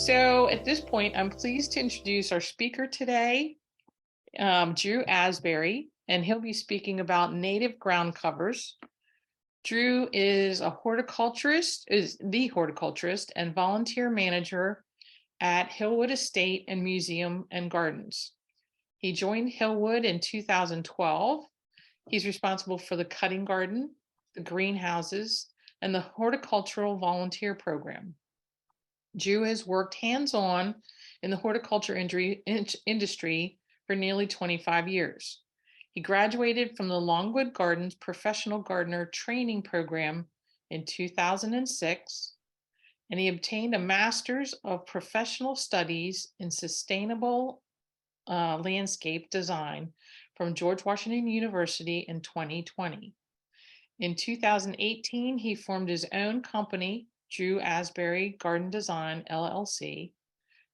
So at this point, I'm pleased to introduce our speaker today, Drew Asbury, and he'll be speaking about native ground covers. Drew is the horticulturist and volunteer manager at Hillwood Estate and Museum and Gardens. He joined Hillwood in 2012. He's responsible for the cutting garden, the greenhouses, and the horticultural volunteer program. Drew has worked hands-on in the horticulture industry for nearly 25 years. He graduated from the Longwood Gardens Professional Gardener Training Program in 2006, and he obtained a Master's of Professional Studies in Sustainable Landscape Design from George Washington University in 2020. In 2018, he formed his own company, Drew Asbury Garden Design, LLC,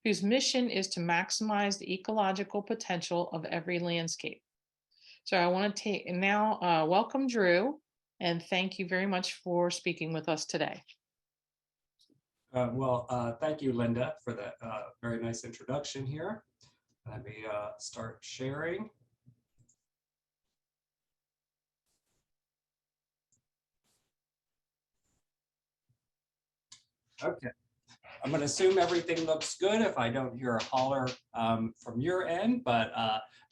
whose mission is to maximize the ecological potential of every landscape. So I want to welcome Drew, and thank you very much for speaking with us today. Thank you, Linda, for that very nice introduction here. Let me start sharing. Okay, I'm going to assume everything looks good if I don't hear a holler from your end, but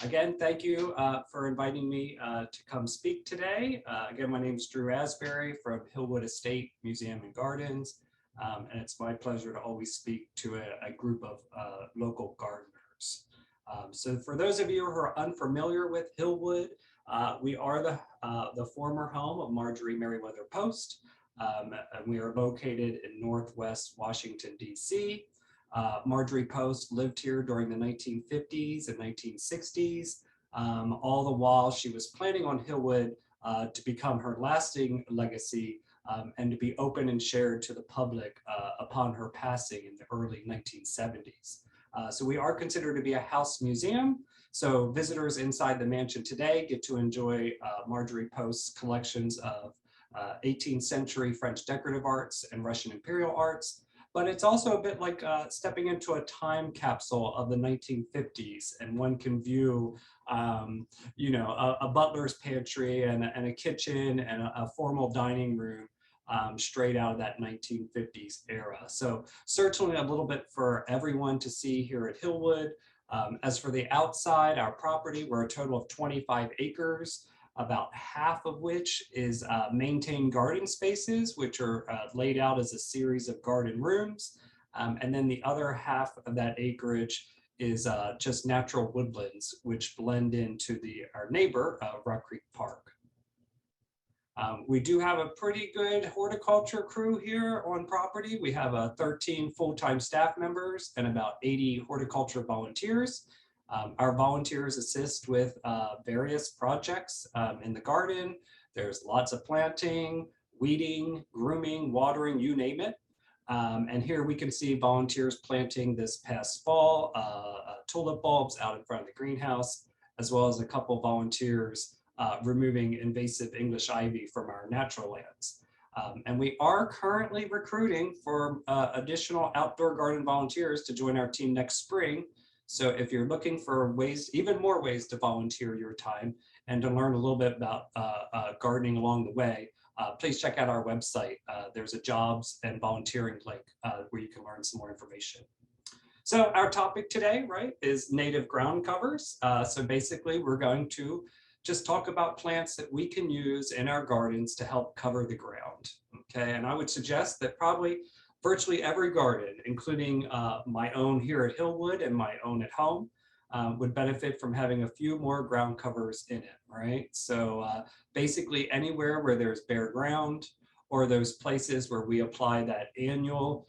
again, thank you for inviting me to come speak today. Again, my name is Drew Asbury from Hillwood Estate, Museum and Gardens, and it's my pleasure to always speak to a group of local gardeners. So for those of you who are unfamiliar with Hillwood, we are the former home of Marjorie Merriweather Post. And we are located in Northwest Washington, D.C. Marjorie Post lived here during the 1950s and 1960s, all the while she was planning on Hillwood to become her lasting legacy and to be open and shared to the public upon her passing in the early 1970s. So we are considered to be a house museum. So visitors inside the mansion today get to enjoy Marjorie Post's collections of 18th century French decorative arts and Russian imperial arts, but it's also a bit like stepping into a time capsule of the 1950s, and one can view, a butler's pantry and a kitchen and a formal dining room straight out of that 1950s era. So certainly a little bit for everyone to see here at Hillwood. As for the outside, our property, we're a total of 25 acres. About half of which is maintained garden spaces, which are laid out as a series of garden rooms. And then the other half of that acreage is just natural woodlands, which blend into our neighbor, Rock Creek Park. We do have a pretty good horticulture crew here on property. We have 13 full-time staff members and about 80 horticulture volunteers. Our volunteers assist with various projects in the garden. There's lots of planting, weeding, grooming, watering, you name it. And here we can see volunteers planting this past fall, tulip bulbs out in front of the greenhouse, as well as a couple volunteers removing invasive English ivy from our natural lands. And we are currently recruiting for additional outdoor garden volunteers to join our team next spring. So if you're looking for even more ways to volunteer your time and to learn a little bit about gardening along the way, please check out our website. There's a jobs and volunteering link where you can learn some more information. So our topic today, right, is native ground covers. So basically we're going to just talk about plants that we can use in our gardens to help cover the ground. Okay, and I would suggest that probably virtually every garden, including my own here at Hillwood and my own at home, would benefit from having a few more ground covers in it, right? So basically anywhere where there's bare ground or those places where we apply that annual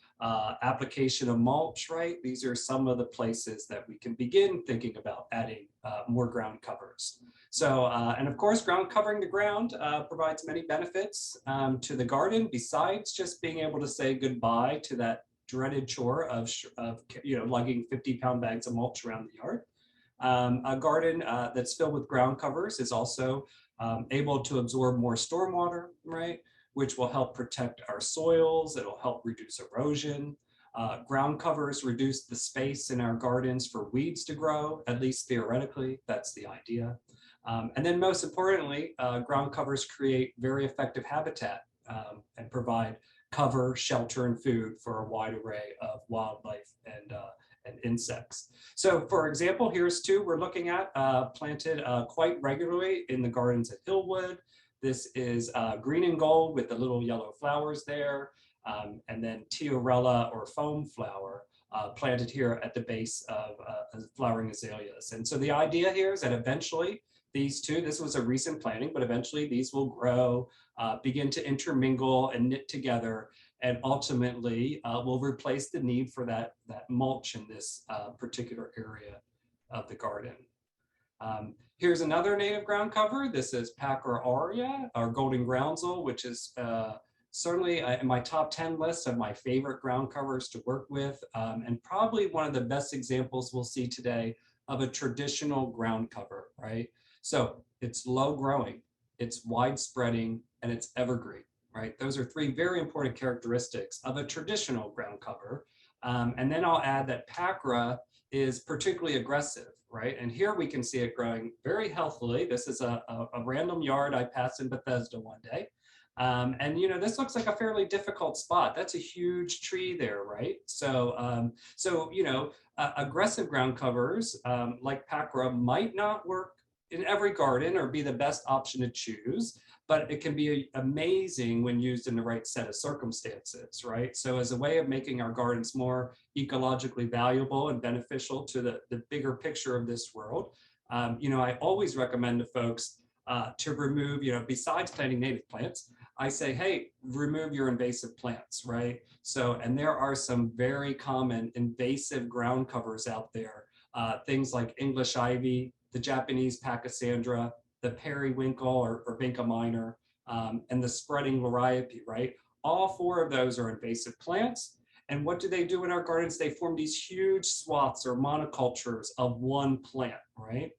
application of mulch, right? These are some of the places that we can begin thinking about adding more ground covers. So, and of course, ground covering the ground provides many benefits to the garden besides just being able to say goodbye to that dreaded chore of lugging 50-pound bags of mulch around the yard. A garden that's filled with ground covers is also able to absorb more stormwater, right? Which will help protect our soils. It'll help reduce erosion. Ground covers reduce the space in our gardens for weeds to grow, at least theoretically, that's the idea. And then most importantly, ground covers create very effective habitat and provide cover, shelter, and food for a wide array of wildlife and insects. So for example, here's two we're looking at planted quite regularly in the gardens at Hillwood. This is green and gold with the little yellow flowers there. And then Tiarella or foam flower planted here at the base of flowering azaleas. And so the idea here is that eventually these two, this was a recent planting, but eventually these will grow, begin to intermingle and knit together, and ultimately will replace the need for that mulch in this particular area of the garden. Here's another native ground cover. This is Packer aurea, or golden groundsel, which is certainly in my top 10 list of my favorite ground covers to work with, and probably one of the best examples we'll see today of a traditional ground cover, right? So it's low growing, it's widespreading, and it's evergreen, right? Those are three very important characteristics of a traditional ground cover. And then I'll add that Pacra is particularly aggressive, right? And here we can see it growing very healthily. This is a random yard I passed in Bethesda one day. And you know, this looks like a fairly difficult spot. That's a huge tree there, right? So, you know, aggressive ground covers like Pacra might not work in every garden or be the best option to choose, but it can be amazing when used in the right set of circumstances, right? So as a way of making our gardens more ecologically valuable and beneficial to the bigger picture of this world, you know, I always recommend to folks to remove, you know, besides planting native plants, I say, hey, remove your invasive plants, right? So, and there are some very common invasive ground covers out there, things like English ivy, the Japanese pachysandra, the periwinkle or vinca minor, and the spreading liriope, right? All four of those are invasive plants. And what do they do in our gardens? They form these huge swaths or monocultures of one plant, right?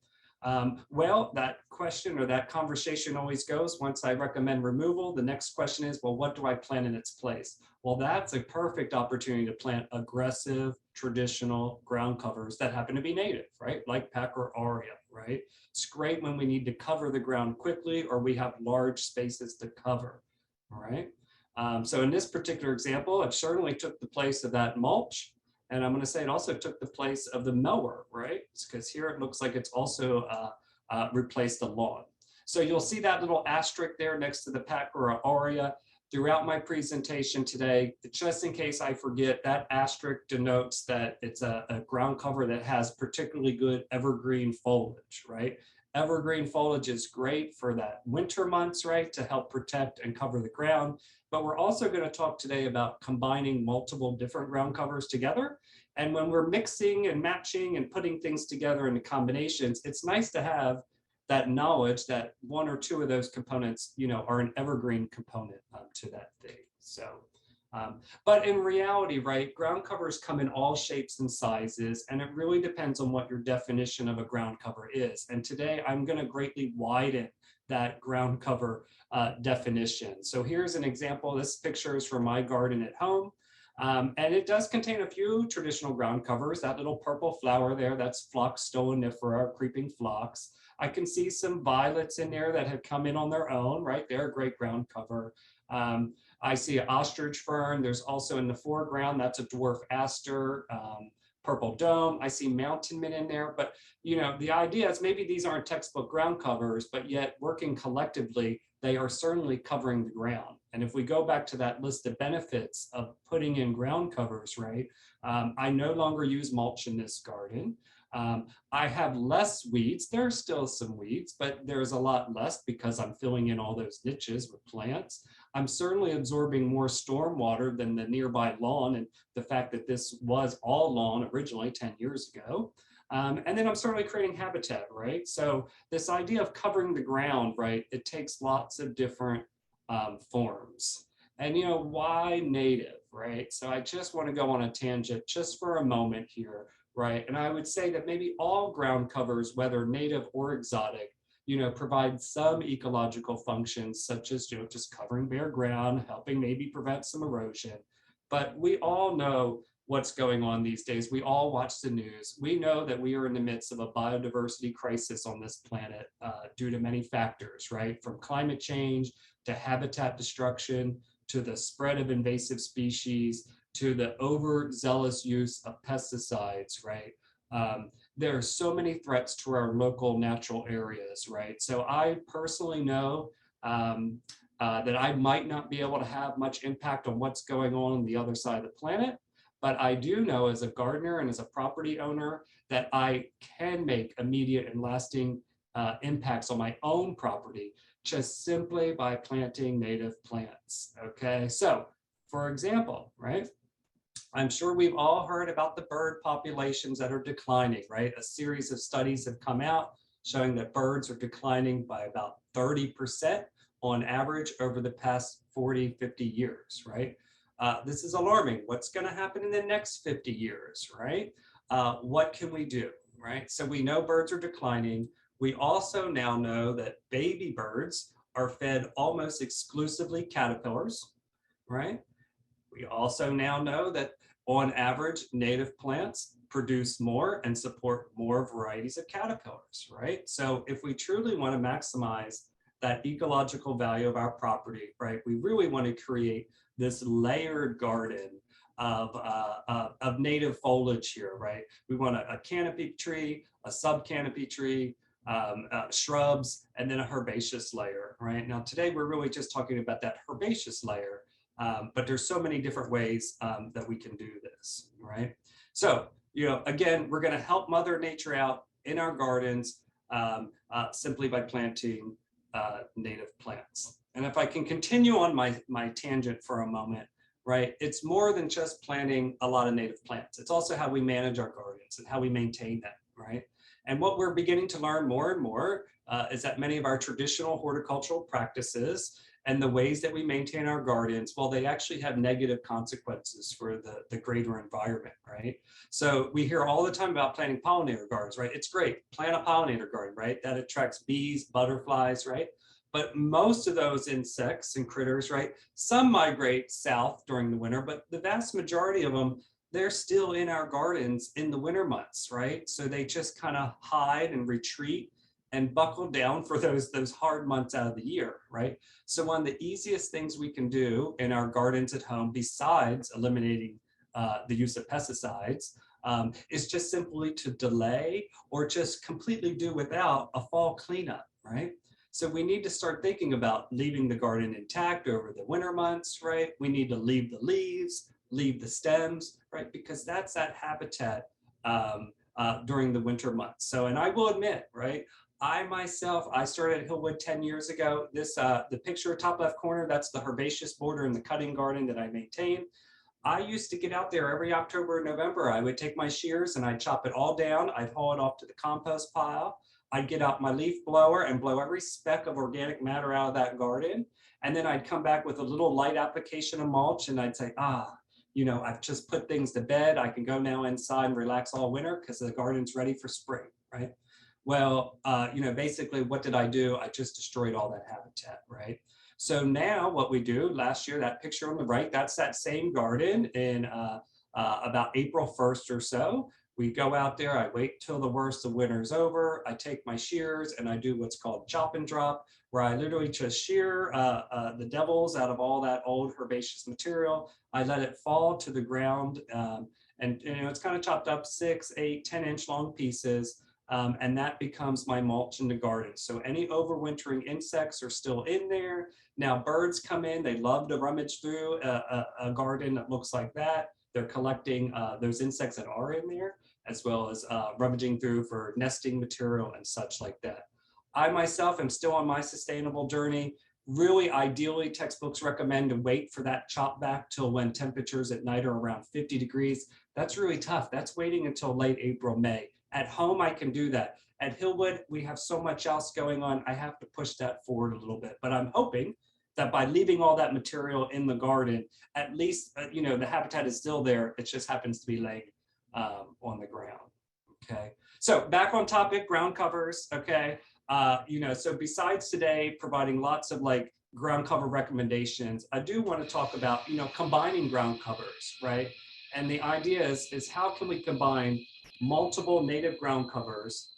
Well, that question or that conversation always goes, once I recommend removal, the next question is, well, what do I plant in its place? Well, that's a perfect opportunity to plant aggressive, traditional ground covers that happen to be native, right? Like Packer aurea, right? It's great when we need to cover the ground quickly or we have large spaces to cover, all right? So in this particular example, it certainly took the place of that mulch. And I'm going to say it also took the place of the mower, right? Because here it looks like it's also replaced the lawn. So you'll see that little asterisk there next to the Packer aurea throughout my presentation today. Just in case I forget, that asterisk denotes that it's a ground cover that has particularly good evergreen foliage, right? Evergreen foliage is great for that winter months, right? To help protect and cover the ground. But we're also going to talk today about combining multiple different ground covers together. And when we're mixing and matching and putting things together into combinations, it's nice to have that knowledge that one or two of those components, you know, are an evergreen component to that thing. So, but in reality, right, ground covers come in all shapes and sizes, and it really depends on what your definition of a ground cover is. And today I'm going to greatly widen that ground cover definition. So here's an example. This picture is from my garden at home. And it does contain a few traditional ground covers. That little purple flower there, that's Phlox stolonifera, creeping phlox. I can see some violets in there that have come in on their own, right? They're a great ground cover. I see an ostrich fern. There's also in the foreground, that's a dwarf aster, purple dome. I see mountain mint in there, but you know, the idea is maybe these aren't textbook ground covers, but yet working collectively, they are certainly covering the ground. And if we go back to that list of benefits of putting in ground covers, right? I no longer use mulch in this garden. I have less weeds. There's still some weeds, but there's a lot less because I'm filling in all those niches with plants. I'm certainly absorbing more storm water than the nearby lawn, and the fact that this was all lawn originally 10 years ago. And then I'm certainly creating habitat, right? So this idea of covering the ground, right? It takes lots of different forms. And you know, why native, right? So I just want to go on a tangent just for a moment here, right? And I would say that maybe all ground covers, whether native or exotic, you know, provide some ecological functions such as, you know, just covering bare ground, helping maybe prevent some erosion. But we all know what's going on these days. We all watch the news. We know that we are in the midst of a biodiversity crisis on this planet due to many factors, right? From climate change to habitat destruction, to the spread of invasive species, to the overzealous use of pesticides, right? There are so many threats to our local natural areas, right? So I personally know that I might not be able to have much impact on what's going on the other side of the planet, but I do know as a gardener and as a property owner that I can make immediate and lasting impacts on my own property just simply by planting native plants, okay? So, for example, right? I'm sure we've all heard about the bird populations that are declining, right? A series of studies have come out showing that birds are declining by about 30% on average over the past 40, 50 years, right? This is alarming. What's going to happen in the next 50 years, right? What can we do, right? So we know birds are declining. We also now know that baby birds are fed almost exclusively caterpillars, right? We also now know that on average, native plants produce more and support more varieties of caterpillars, right? So if we truly want to maximize that ecological value of our property, right, we really want to create this layered garden of native foliage here, right? We want a canopy tree, a sub-canopy tree, shrubs, and then a herbaceous layer, right? Now, today we're really just talking about that herbaceous layer, but there's so many different ways that we can do this, right? So, you know, again, we're going to help Mother Nature out in our gardens simply by planting native plants. And if I can continue on my tangent for a moment, right? It's more than just planting a lot of native plants. It's also how we manage our gardens and how we maintain them, right? And what we're beginning to learn more and more is that many of our traditional horticultural practices and the ways that we maintain our gardens, well, they actually have negative consequences for the greater environment, right? So we hear all the time about planting pollinator gardens, right? It's great, plant a pollinator garden, right? That attracts bees, butterflies, right? But most of those insects and critters, right? Some migrate south during the winter, but the vast majority of them, they're still in our gardens in the winter months, right? So they just kind of hide and retreat and buckle down for those hard months out of the year, right? So one of the easiest things we can do in our gardens at home, besides eliminating the use of pesticides, is just simply to delay or just completely do without a fall cleanup, right? So we need to start thinking about leaving the garden intact over the winter months, right? We need to leave the leaves, leave the stems, right? Because that's that habitat during the winter months. So, and I will admit, right? I myself, I started at Hillwood 10 years ago. This, the picture top left corner, that's the herbaceous border in the cutting garden that I maintain. I used to get out there every October and November. I would take my shears and I'd chop it all down. I'd haul it off to the compost pile. I'd get out my leaf blower and blow every speck of organic matter out of that garden. And then I'd come back with a little light application of mulch and I'd say, you know, I've just put things to bed. I can go now inside and relax all winter because the garden's ready for spring, right? Well, you know, basically what did I do? I just destroyed all that habitat, right? So now what we do, last year, that picture on the right, that's that same garden in about April 1st or so. We go out there, I wait till the worst of winter's over, I take my shears and I do what's called chop and drop, where I literally just shear the devils out of all that old herbaceous material. I let it fall to the ground and you know, it's kind of chopped up 6, 8, 10-inch long pieces. And that becomes my mulch in the garden. So any overwintering insects are still in there. Now birds come in, they love to rummage through a garden that looks like that. They're collecting those insects that are in there, as well as rummaging through for nesting material and such like that. I myself am still on my sustainable journey. Really ideally, textbooks recommend to wait for that chop back till when temperatures at night are around 50 degrees. That's really tough. That's waiting until late April, May. At home, I can do that. At Hillwood, we have so much else going on. I have to push that forward a little bit, but I'm hoping that by leaving all that material in the garden, at least, you know, the habitat is still there. It just happens to be laying on the ground. Okay. So back on topic, ground covers. Okay. You know, so besides today providing lots of like ground cover recommendations, I do want to talk about, you know, combining ground covers, right? And the idea is how can we combine multiple native ground covers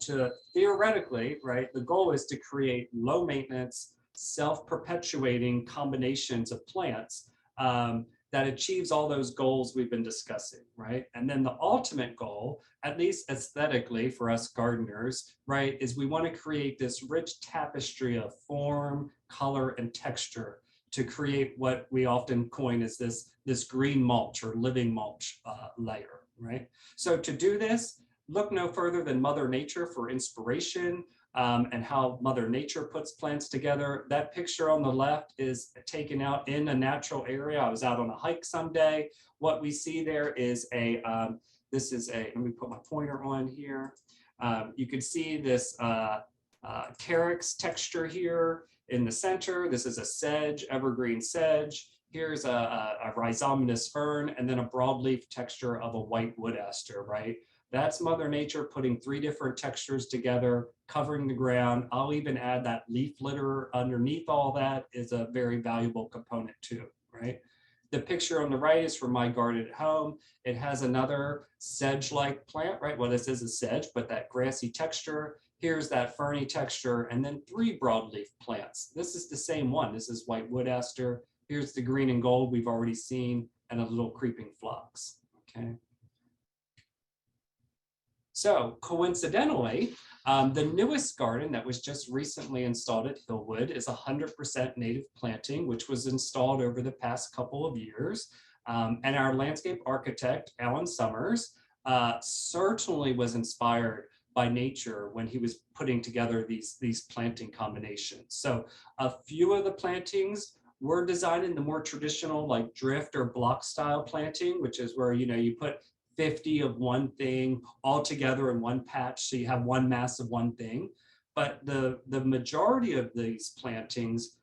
to theoretically, right? The goal is to create low maintenance, self-perpetuating combinations of plants that achieves all those goals we've been discussing, right? And then the ultimate goal, at least aesthetically for us gardeners, right, is we want to create this rich tapestry of form, color, and texture to create what we often coin as this green mulch or living mulch layer, right? So to do this, look no further than Mother Nature for inspiration and how Mother Nature puts plants together. That picture on the left is taken out in a natural area. I was out on a hike someday. What we see there is this is let me put my pointer on here. You can see this carex texture here in the center. This is a sedge, evergreen sedge. Here's a rhizomatous fern, and then a broadleaf texture of a white wood aster, right? That's Mother Nature putting 3 different textures together, covering the ground. I'll even add that leaf litter underneath all that is a very valuable component too, right? The picture on the right is from my garden at home. It has another sedge-like plant, right? Well, this is a sedge, but that grassy texture. Here's that ferny texture, and then 3 broadleaf plants. This is the same one. This is white wood aster. Here's the green and gold we've already seen, and a little creeping phlox, okay? So coincidentally, the newest garden that was just recently installed at Hillwood is 100% native planting, which was installed over the past couple of years. And our landscape architect, Alan Summers, certainly was inspired by nature when he was putting together these planting combinations. So a few of the plantings were designed in the more traditional like drift or block style planting, which is where, you know, you put 50 of one thing all together in one patch, so you have one mass of one thing. But the majority of these plantings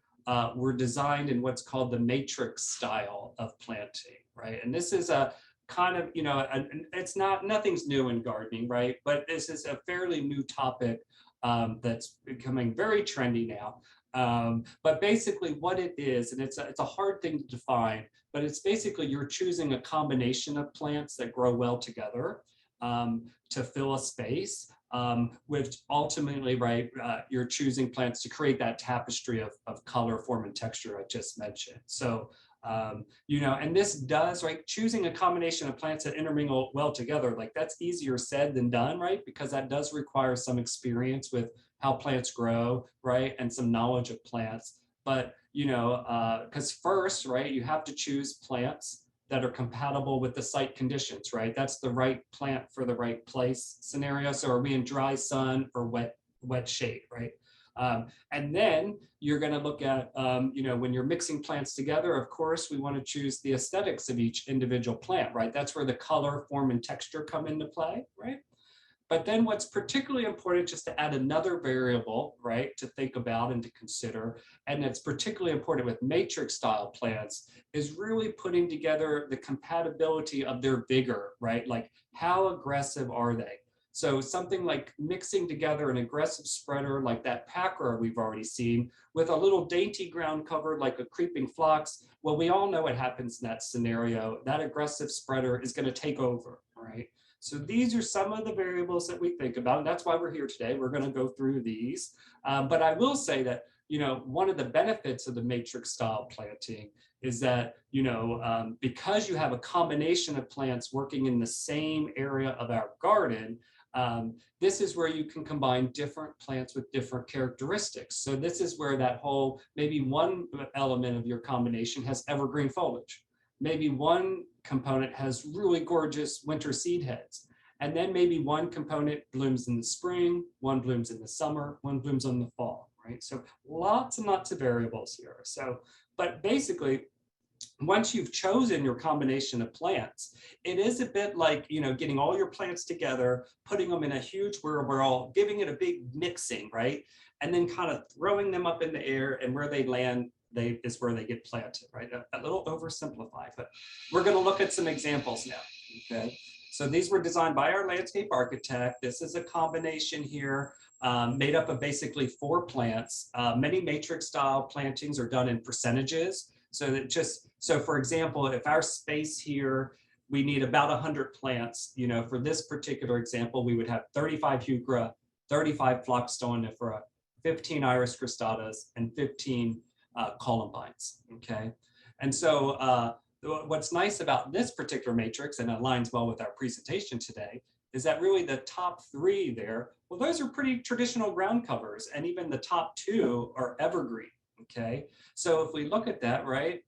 were designed in what's called the matrix style of planting, right? And this is a kind of, you know, it's nothing's new in gardening, right? But this is a fairly new topic that's becoming very trendy now. But basically what it is, and it's a hard thing to define, but it's basically you're choosing a combination of plants that grow well together to fill a space, which ultimately, right, you're choosing plants to create that tapestry of color, form, and texture I just mentioned. So, you know, and this does, right, choosing a combination of plants that intermingle well together, like that's easier said than done, right? Because that does require some experience with how plants grow, right? And some knowledge of plants. But, you know, because first, right, you have to choose plants that are compatible with the site conditions, right? That's the right plant for the right place scenario. So are we in dry sun or wet shade, right? And then you're going to look at, you know, when you're mixing plants together, of course, we want to choose the aesthetics of each individual plant, right? That's where the color, form, and texture come into play, right? But then what's particularly important, just to add another variable, right, to think about and to consider, and it's particularly important with matrix style plants, is really putting together the compatibility of their vigor, right? Like how aggressive are they? So something like mixing together an aggressive spreader like that packer we've already seen with a little dainty ground cover like a creeping phlox, well, we all know what happens in that scenario. That aggressive spreader is going to take over, right? So these are some of the variables that we think about, and that's why we're here today. We're going to go through these. But I will say that, you know, one of the benefits of the matrix style planting is that, you know, because you have a combination of plants working in the same area of our garden, this is where you can combine different plants with different characteristics. So this is where that whole, maybe one element of your combination has evergreen foliage. Maybe one component has really gorgeous winter seed heads. And then maybe one component blooms in the spring, one blooms in the summer, one blooms in the fall, right? So lots and lots of variables here. So, but basically, once you've chosen your combination of plants, it is a bit like, you know, getting all your plants together, putting them in a huge whirlpool, giving it a big mixing, right? And then kind of throwing them up in the air, and where they land is where they get planted, right? A little oversimplified, but we're going to look at some examples now, okay? So these were designed by our landscape architect. This is a combination here made up of basically 4 plants. Many matrix style plantings are done in percentages. So that just, so for example, if our space here we need about 100 plants. You know, for this particular example, we would have 35 heuchera, 35 phlox stolonifera, 15 iris cristatas, and 15 columbines, okay? And so what's nice about this particular matrix, and aligns well with our presentation today, is that really the top three there, well, those are pretty traditional ground covers, and even the top two are evergreen, okay? So if we look at that, right,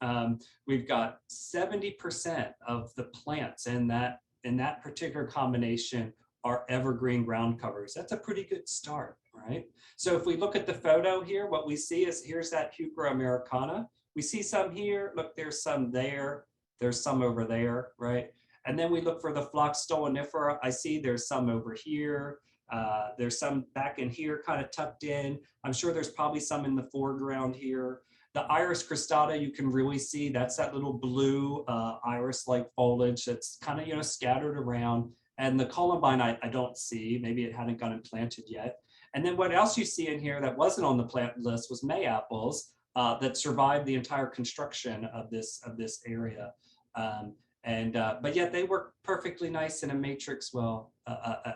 we've got 70% of the plants in that particular combination are evergreen ground covers. That's a pretty good start, right? So if we look at the photo here, what we see is here's that Heuchera americana. We see some here, look, there's some there, there's some over there, right? And then we look for the phlox stolonifera. I see there's some over here. There's some back in here kind of tucked in. I'm sure there's probably some in the foreground here. The iris cristata, you can really see that's that little blue iris-like foliage that's kind of, you know, scattered around. And the columbine, I don't see, maybe it hadn't gotten planted yet. And then what else you see in here that wasn't on the plant list was May apples that survived the entire construction of this area. But yet they work perfectly nice in a matrix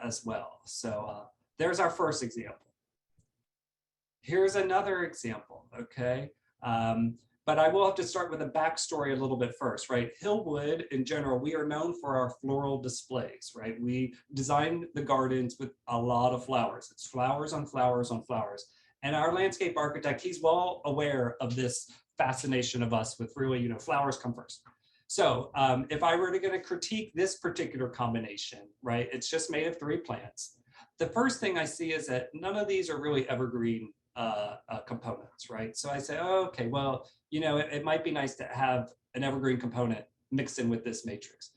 as well. So there's our first example. Here's another example, okay? But I will have to start with a backstory a little bit first, right? Hillwood, in general, we are known for our floral displays, right? We design the gardens with a lot of flowers. It's flowers on flowers on flowers. And our landscape architect, he's well aware of this fascination of us with really, you know, flowers come first. So if I were to going to critique this particular combination, right, it's just made of 3 plants. The first thing I see is that none of these are really evergreen components, right? So I say, oh, okay, well, you know, it might be nice to have an evergreen component mixed in with this matrix.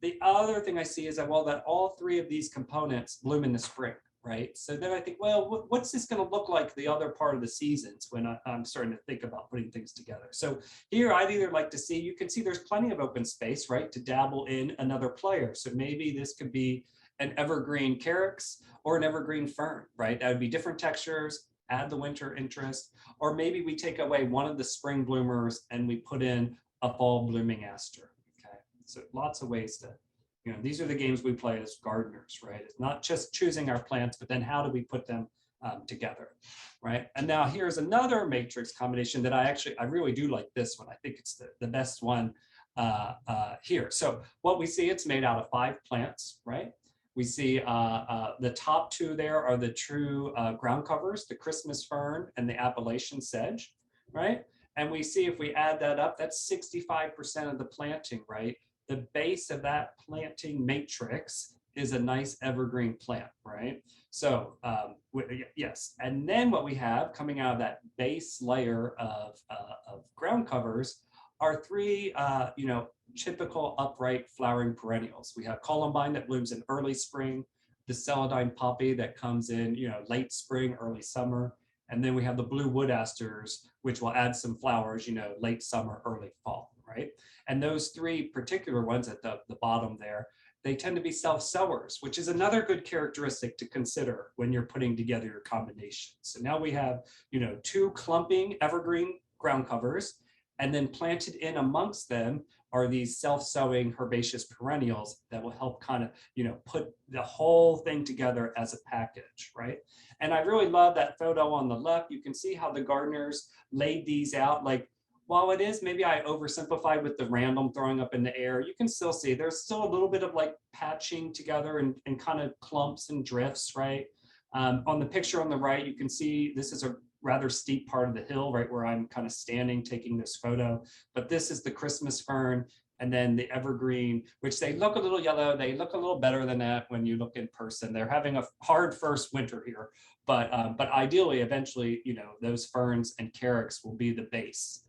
The other thing I see is that, well, that all 3 of these components bloom in the spring, right? So then I think, well, what's this going to look like the other part of the seasons when I'm starting to think about putting things together? So here I'd either like to see, you can see there's plenty of open space, right, to dabble in another player. So maybe this could be an evergreen carex or an evergreen fern, right? That would be different textures, add the winter interest, or maybe we take away one of the spring bloomers and we put in a fall blooming aster, okay? So lots of ways to, you know, these are the games we play as gardeners, right? It's not just choosing our plants, but then how do we put them together, right? And now here's another matrix combination that I really do like this one. I think it's the best one here. So what we see, it's made out of 5 plants, right? We see the top 2 there are the true ground covers, the Christmas fern and the Appalachian sedge, right? And we see if we add that up, that's 65% of the planting, right? The base of that planting matrix is a nice evergreen plant, right? So yes, and then what we have coming out of that base layer of ground covers are 3, you know, typical upright flowering perennials. We have columbine that blooms in early spring, the celandine poppy that comes in, you know, late spring, early summer, and then we have the blue wood asters, which will add some flowers, you know, late summer, early fall, right? And those 3 particular ones at the bottom there, they tend to be self-sowers, which is another good characteristic to consider when you're putting together your combination. So now we have, you know, 2 clumping evergreen ground covers, and then planted in amongst them are these self-sowing herbaceous perennials that will help kind of, you know, put the whole thing together as a package, right? And I really love that photo on the left. You can see how the gardeners laid these out. Like, while it is, maybe I oversimplified with the random throwing up in the air, you can still see there's still a little bit of like patching together and kind of clumps and drifts, right? On the picture on the right, you can see this is a rather steep part of the hill, right where I'm kind of standing taking this photo. But this is the Christmas fern, and then the evergreen, which they look a little yellow. They look a little better than that when you look in person. They're having a hard first winter here, but ideally, eventually, you know, those ferns and carex will be the base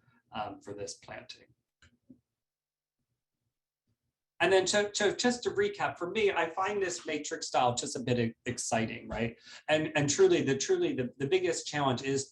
for this planting. And then so just to recap, for me, I find this matrix style just a bit exciting, right? And truly the biggest challenge is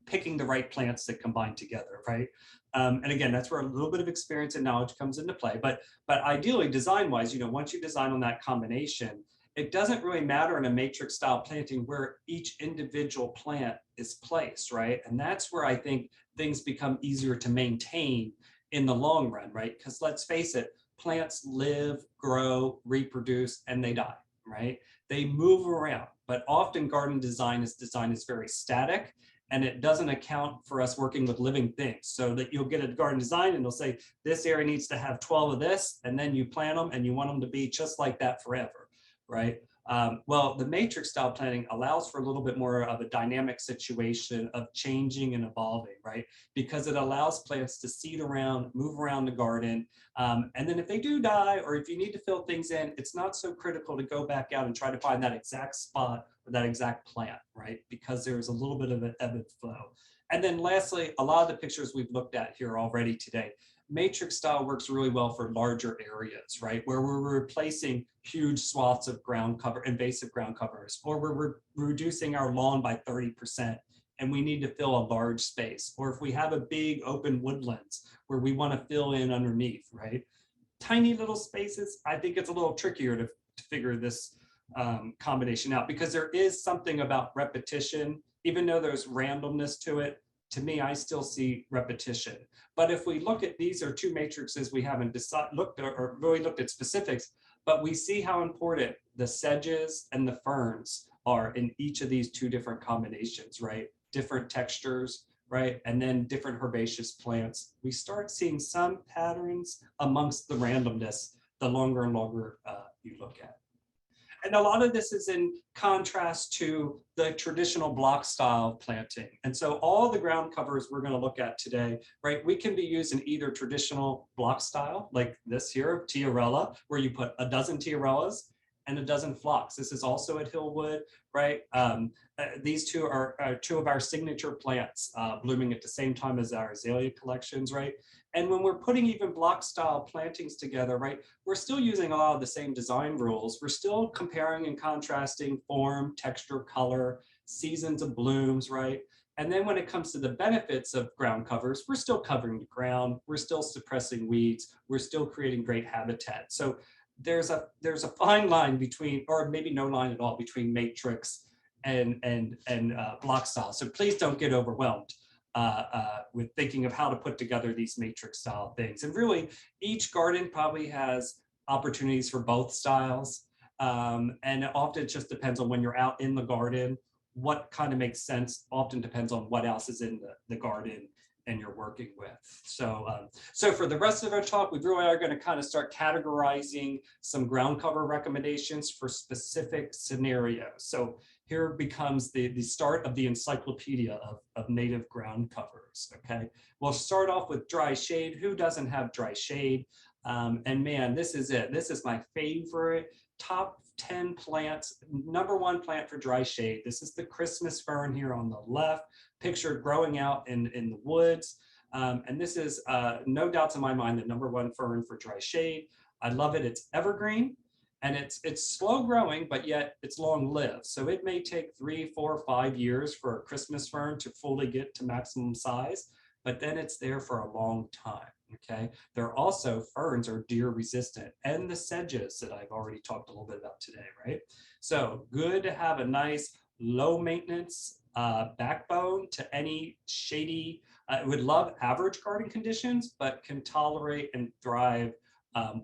picking the right plants that combine together, right? And again, that's where a little bit of experience and knowledge comes into play. But ideally, design-wise, you know, once you design on that combination, it doesn't really matter in a matrix style planting where each individual plant is placed, right? And that's where I think things become easier to maintain in the long run, right? Because let's face it, plants live, grow, reproduce, and they die, right? They move around, but often garden design is very static, and it doesn't account for us working with living things. So that you'll get a garden design and it'll say, this area needs to have 12 of this, and then you plant them and you want them to be just like that forever, right? Well, the matrix style planting allows for a little bit more of a dynamic situation of changing and evolving, right? Because it allows plants to seed around, move around the garden. And then if they do die, or if you need to fill things in, it's not so critical to go back out and try to find that exact spot or that exact plant, right? Because there's a little bit of an ebb and flow. And then lastly, a lot of the pictures we've looked at here already today, matrix style works really well for larger areas, right? Where we're replacing huge swaths of ground cover, invasive ground covers, or we're reducing our lawn by 30% and we need to fill a large space. Or if we have a big open woodlands where we want to fill in underneath, right? Tiny little spaces, I think it's a little trickier to figure this combination out, because there is something about repetition, even though there's randomness to it. To me, I still see repetition. But if we look at, these are two matrices we haven't looked at or really looked at specifics, but we see how important the sedges and the ferns are in each of these two different combinations, right? Different textures, right? And then different herbaceous plants. We start seeing some patterns amongst the randomness the longer and longer you look at. And a lot of this is in contrast to the traditional block style planting. And so all the ground covers we're going to look at today, right, we can be used in either traditional block style, like this here, tiarella, where you put a dozen tiarellas and a dozen phlox. This is also at Hillwood, right? These two are two of our signature plants, blooming at the same time as our azalea collections, right? And when we're putting even block style plantings together, right, we're still using a lot of the same design rules. We're still comparing and contrasting form, texture, color, seasons of blooms, right? And then when it comes to the benefits of ground covers, we're still covering the ground, we're still suppressing weeds, we're still creating great habitat. So there's a fine line between, or maybe no line at all, between matrix and block style. So please don't get overwhelmed with thinking of how to put together these matrix style things. And really, each garden probably has opportunities for both styles. And it often just depends on when you're out in the garden, what kind of makes sense. Often depends on what else is in the garden and you're working with. So, so for the rest of our talk, we really are going to kind of start categorizing some ground cover recommendations for specific scenarios. So here becomes the start of the encyclopedia of native ground covers, okay? We'll start off with dry shade. Who doesn't have dry shade? And man, this is it. This is my favorite top 10 plants. Number one plant for dry shade. This is the Christmas fern here on the left, pictured growing out in the woods. And this is no doubts in my mind the number one fern for dry shade. I love it. It's evergreen. And it's slow growing, but yet it's long lived. So it may take 3, 4, 5 years for a Christmas fern to fully get to maximum size, but then it's there for a long time, okay? There also, ferns are deer resistant, and the sedges that I've already talked a little bit about today, right? So good to have a nice low maintenance backbone to any shady, would love average garden conditions, but can tolerate and thrive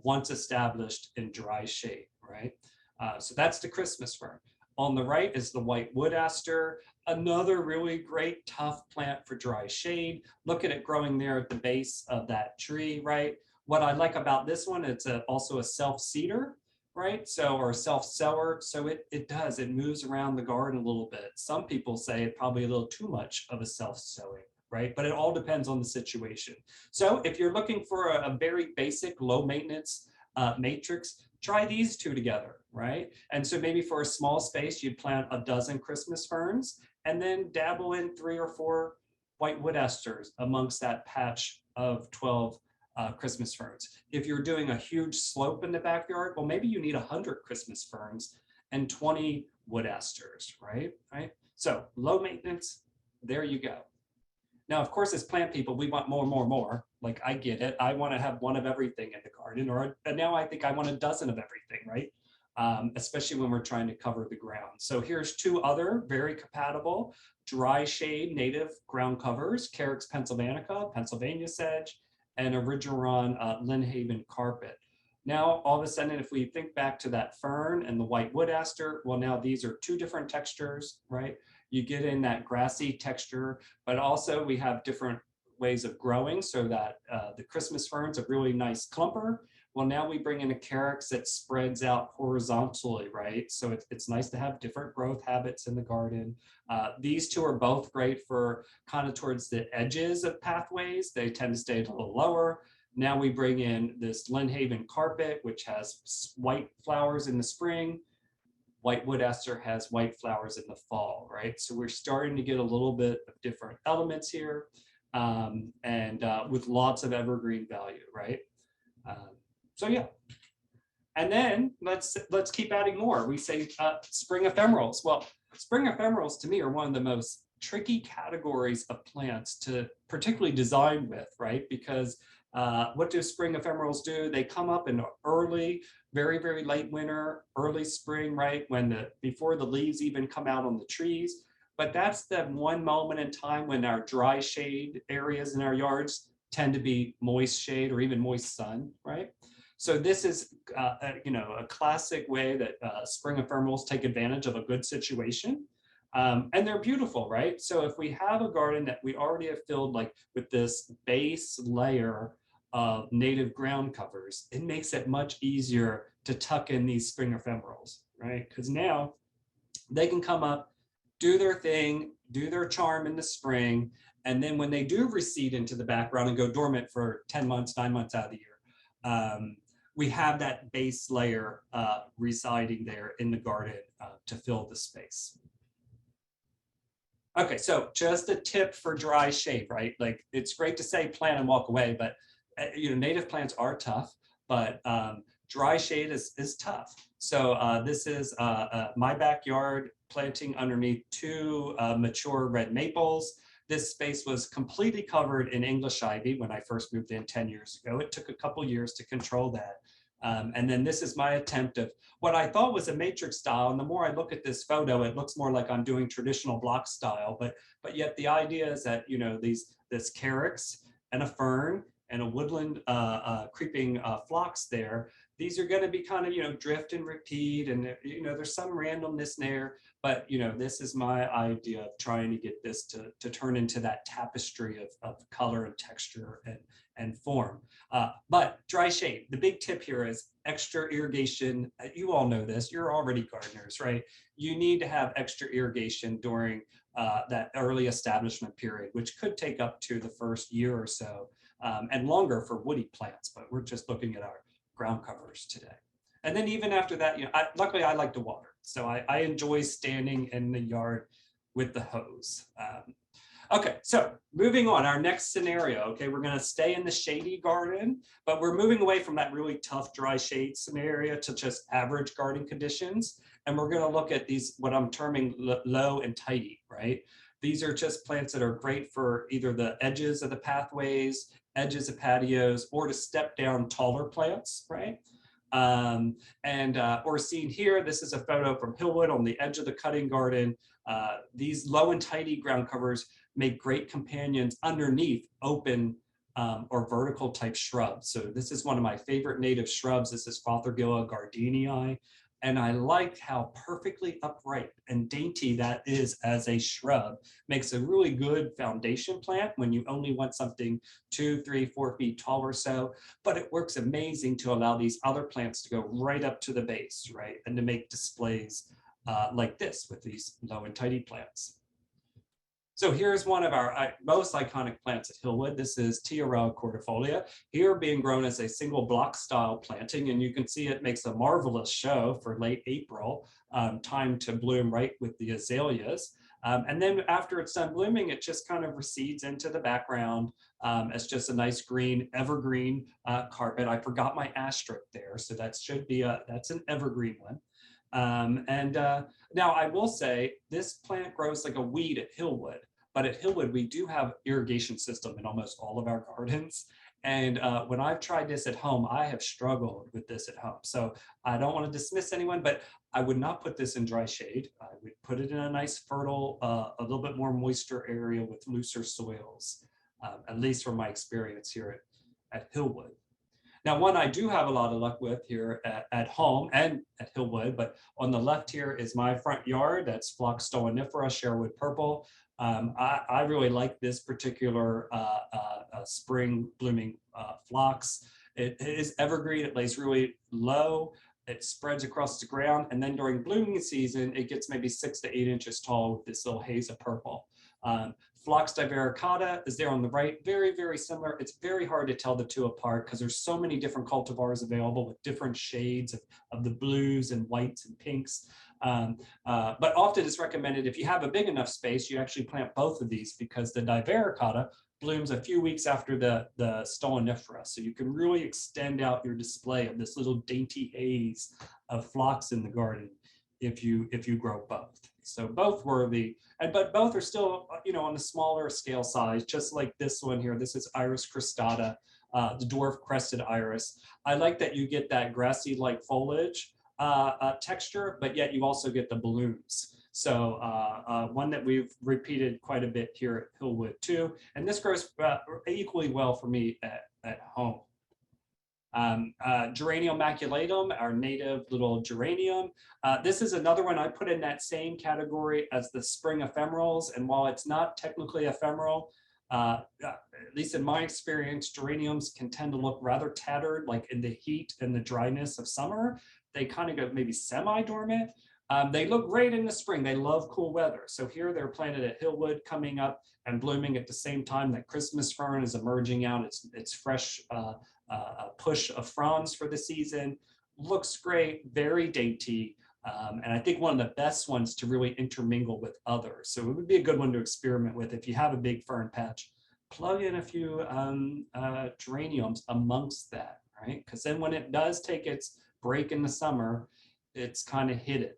once established in dry shade, right? So that's the Christmas fern. On the right is the white wood aster, another really great tough plant for dry shade. Look at it growing there at the base of that tree, right? What I like about this one, it's also a self-seeder, right? So, or a self-sower. So it moves around the garden a little bit. Some people say it probably a little too much of a self-sowing, right? But it all depends on the situation. So if you're looking for a very basic low maintenance matrix, try these two together, right? And so maybe for a small space, you'd plant a dozen Christmas ferns and then dabble in 3 or 4 white wood asters amongst that patch of 12 Christmas ferns. If you're doing a huge slope in the backyard, well, maybe you need 100 Christmas ferns and 20 wood asters, right? So low maintenance, there you go. Now, of course, as plant people, we want more, more, more. Like, I get it. I want to have one of everything in the garden, or now I think I want a dozen of everything, right? Especially when we're trying to cover the ground. So here's 2 other very compatible dry shade native ground covers, Carex pennsylvanica, Pennsylvania sedge, and Origeron Lynnhaven carpet. Now, all of a sudden, if we think back to that fern and the white wood aster, well, now these are two different textures, right? You get in that grassy texture, but also we have different ways of growing so that the Christmas fern's a really nice clumper. Well, now we bring in a carex that spreads out horizontally, right? So it's nice to have different growth habits in the garden. These two are both great for kind of towards the edges of pathways. They tend to stay a little lower. Now we bring in this Lynnhaven carpet, which has white flowers in the spring. White wood aster has white flowers in the fall, right? So we're starting to get a little bit of different elements here, and with lots of evergreen value, right? So yeah. And then let's keep adding more. We say spring ephemerals. Well, spring ephemerals to me are one of the most tricky categories of plants to particularly design with, right? Because what do spring ephemerals do? They come up in early, very, very late winter, early spring, right? Before the leaves even come out on the trees. But that's the one moment in time when our dry shade areas in our yards tend to be moist shade or even moist sun, right? So this is, a classic way that spring ephemerals take advantage of a good situation. And they're beautiful, right? So if we have a garden that we already have filled like with this base layer of native ground covers, it makes it much easier to tuck in these spring ephemerals, right? Because now they can come up, do their thing, do their charm in the spring, and then when they do recede into the background and go dormant for 10 months, 9 months out of the year, we have that base layer residing there in the garden to fill the space. Okay, so just a tip for dry shade, right? Like it's great to say plant and walk away, but native plants are tough, but dry shade is tough. So this is my backyard planting underneath two mature red maples. This space was completely covered in English ivy when I first moved in 10 years ago. It took a couple years to control that. And then this is my attempt of what I thought was a matrix style. And the more I look at this photo, it looks more like I'm doing traditional block style. But yet the idea is that, this carex and a fern and a woodland creeping phlox there, these are going to be kind of, drift and repeat. And, there's some randomness there. But, this is my idea of trying to get this to turn into that tapestry of color and texture and form. But dry shade, the big tip here is extra irrigation. You all know this, you're already gardeners, right? You need to have extra irrigation during that early establishment period, which could take up to the first year or so, and longer for woody plants, but we're just looking at our ground covers today. And then even after that, luckily I like to water. So I enjoy standing in the yard with the hose. Okay, so moving on, our next scenario, okay, we're gonna stay in the shady garden, but we're moving away from that really tough dry shade scenario to just average garden conditions. And we're gonna look at these, what I'm terming low and tidy, right? These are just plants that are great for either the edges of the pathways, edges of patios, or to step down taller plants, right? Or seen here, this is a photo from Hillwood on the edge of the cutting garden. These low and tidy ground covers make great companions underneath open or vertical type shrubs. So this is one of my favorite native shrubs. This is Fothergilla gardeniae. And I like how perfectly upright and dainty that is as a shrub. Makes a really good foundation plant when you only want something 2, 3, 4 feet tall or so, but it works amazing to allow these other plants to go right up to the base, right? And to make displays like this with these low and tidy plants. So here's one of our most iconic plants at Hillwood. This is Tiarella cordifolia, here being grown as a single block style planting. And you can see it makes a marvelous show for late April, time to bloom right with the azaleas. And then after it's done blooming, it just kind of recedes into the background as just a nice green evergreen carpet. I forgot my asterisk there, so that should be that's an evergreen one. Now I will say this plant grows like a weed at Hillwood, but at Hillwood we do have irrigation system in almost all of our gardens. And when I've tried this at home, I have struggled with this at home. So I don't want to dismiss anyone, but I would not put this in dry shade. I would put it in a nice fertile, a little bit more moisture area with looser soils, at least from my experience here at Hillwood. Now, one I do have a lot of luck with here at home and at Hillwood, but on the left here is my front yard. That's Phlox stolonifera, Sherwood purple. I really like this particular spring blooming phlox. It is evergreen. It lays really low. It spreads across the ground. And then during blooming season, it gets maybe 6 to 8 inches tall with this little haze of purple. Phlox divaricata is there on the right, very, very similar. It's very hard to tell the two apart because there's so many different cultivars available with different shades of the blues and whites and pinks. But often it's recommended if you have a big enough space, you actually plant both of these because the divaricata blooms a few weeks after the stolonifera. So you can really extend out your display of this little dainty haze of phlox in the garden if you grow both. So both worthy, but both are still, on the smaller scale size, just like this one here. This is Iris cristata, the dwarf crested iris. I like that you get that grassy-like foliage texture, but yet you also get the balloons. So one that we've repeated quite a bit here at Hillwood too. And this grows equally well for me at home. Geranium maculatum, our native little geranium. This is another one I put in that same category as the spring ephemerals. And while it's not technically ephemeral, at least in my experience, geraniums can tend to look rather tattered, like in the heat and the dryness of summer. They kind of go maybe semi-dormant. They look great in the spring. They love cool weather. So here they're planted at Hillwood, coming up and blooming at the same time that Christmas fern is emerging out. It's fresh push of fronds for the season. Looks great, very dainty. And I think one of the best ones to really intermingle with others. So it would be a good one to experiment with if you have a big fern patch. Plug in a few geraniums amongst that, right? Because then when it does take its break in the summer, it's kind of hidden.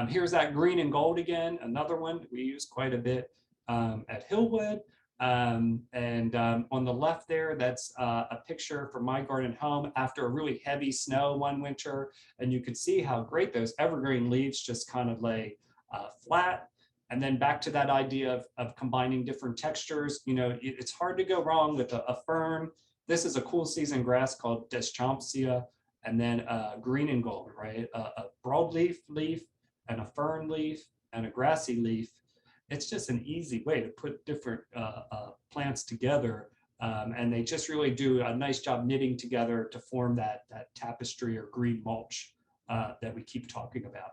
Here's that green and gold again, another one we use quite a bit at Hillwood. On the left there, that's a picture from my garden home after a really heavy snow one winter. And you can see how great those evergreen leaves just kind of lay flat. And then back to that idea of combining different textures. It's hard to go wrong with a fern. This is a cool season grass called Deschampsia, and then green and gold, right? A broadleaf leaf and a fern leaf and a grassy leaf. It's just an easy way to put different plants together. And they just really do a nice job knitting together to form that tapestry or green mulch that we keep talking about.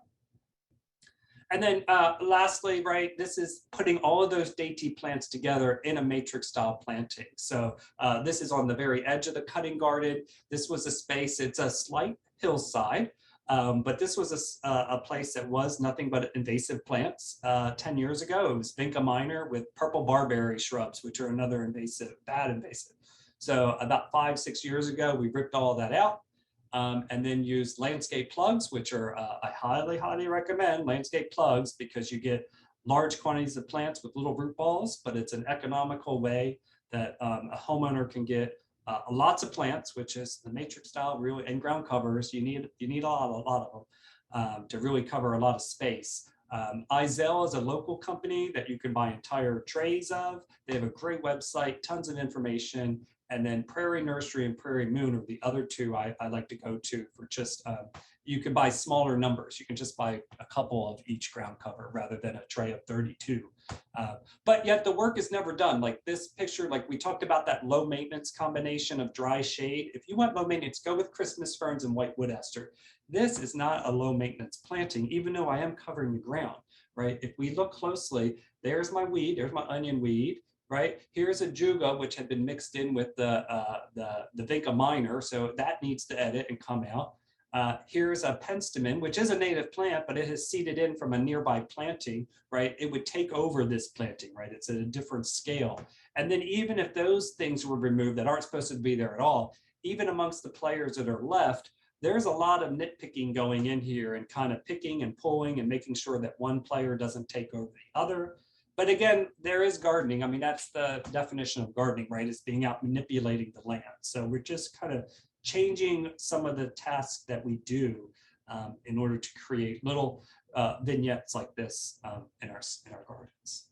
And then lastly, right, this is putting all of those dainty plants together in a matrix style planting. So this is on the very edge of the cutting garden. This was a space, it's a slight hillside. But this was a place that was nothing but invasive plants. 10 years ago, it was Vinca minor with purple barberry shrubs, which are another invasive, bad invasive. So about 5-6 years ago, we ripped all that out and then used landscape plugs, which are, I highly, highly recommend landscape plugs because you get large quantities of plants with little root balls, but it's an economical way that a homeowner can get lots of plants, which is the matrix style, really, and ground covers. You need a lot of them to really cover a lot of space. Izell is a local company that you can buy entire trays of. They have a great website, tons of information. And then Prairie Nursery and Prairie Moon are the other two I like to go to for just, you can buy smaller numbers. You can just buy a couple of each ground cover rather than a tray of 32. But yet the work is never done. Like this picture, like we talked about that low maintenance combination of dry shade. If you want low maintenance, go with Christmas ferns and white wood aster. This is not a low maintenance planting, even though I am covering the ground, right? If we look closely, there's my weed, there's my onion weed, right? Here's a juga, which had been mixed in with the Vinca minor, so that needs to edit and come out. Here's a penstemon, which is a native plant, but it has seeded in from a nearby planting, right? It would take over this planting, right? It's at a different scale. And then even if those things were removed that aren't supposed to be there at all, even amongst the players that are left, there's a lot of nitpicking going in here and kind of picking and pulling and making sure that one player doesn't take over the other. But again, there is gardening. I mean, that's the definition of gardening, right? Is being out manipulating the land. So we're just kind of changing some of the tasks that we do in order to create little vignettes like this in our gardens.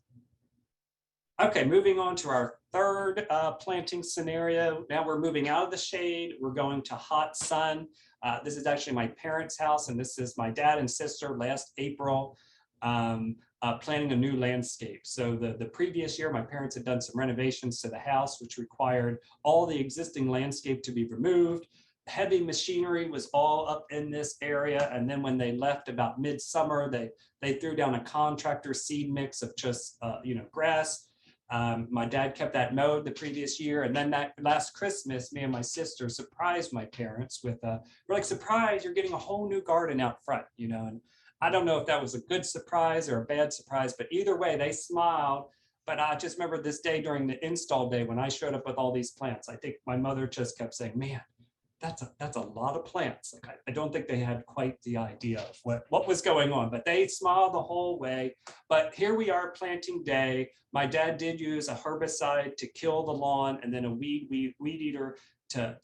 Okay, moving on to our third planting scenario. Now we're moving out of the shade. We're going to hot sun. This is actually my parents' house, and this is my dad and sister last April planting a new landscape. So the previous year, my parents had done some renovations to the house, which required all the existing landscape to be removed. Heavy machinery was all up in this area. And then when they left about midsummer, they threw down a contractor seed mix of just grass. My dad kept that mowed the previous year. And then that last Christmas, me and my sister surprised my parents with, we're like, surprise, you're getting a whole new garden out front, and I don't know if that was a good surprise or a bad surprise, but either way, they smiled. But I just remember this day during the install day when I showed up with all these plants, I think my mother just kept saying, man, that's a lot of plants. Like I don't think they had quite the idea of what was going on, but they smiled the whole way. But here we are, planting day. My dad did use a herbicide to kill the lawn, and then a weed eater to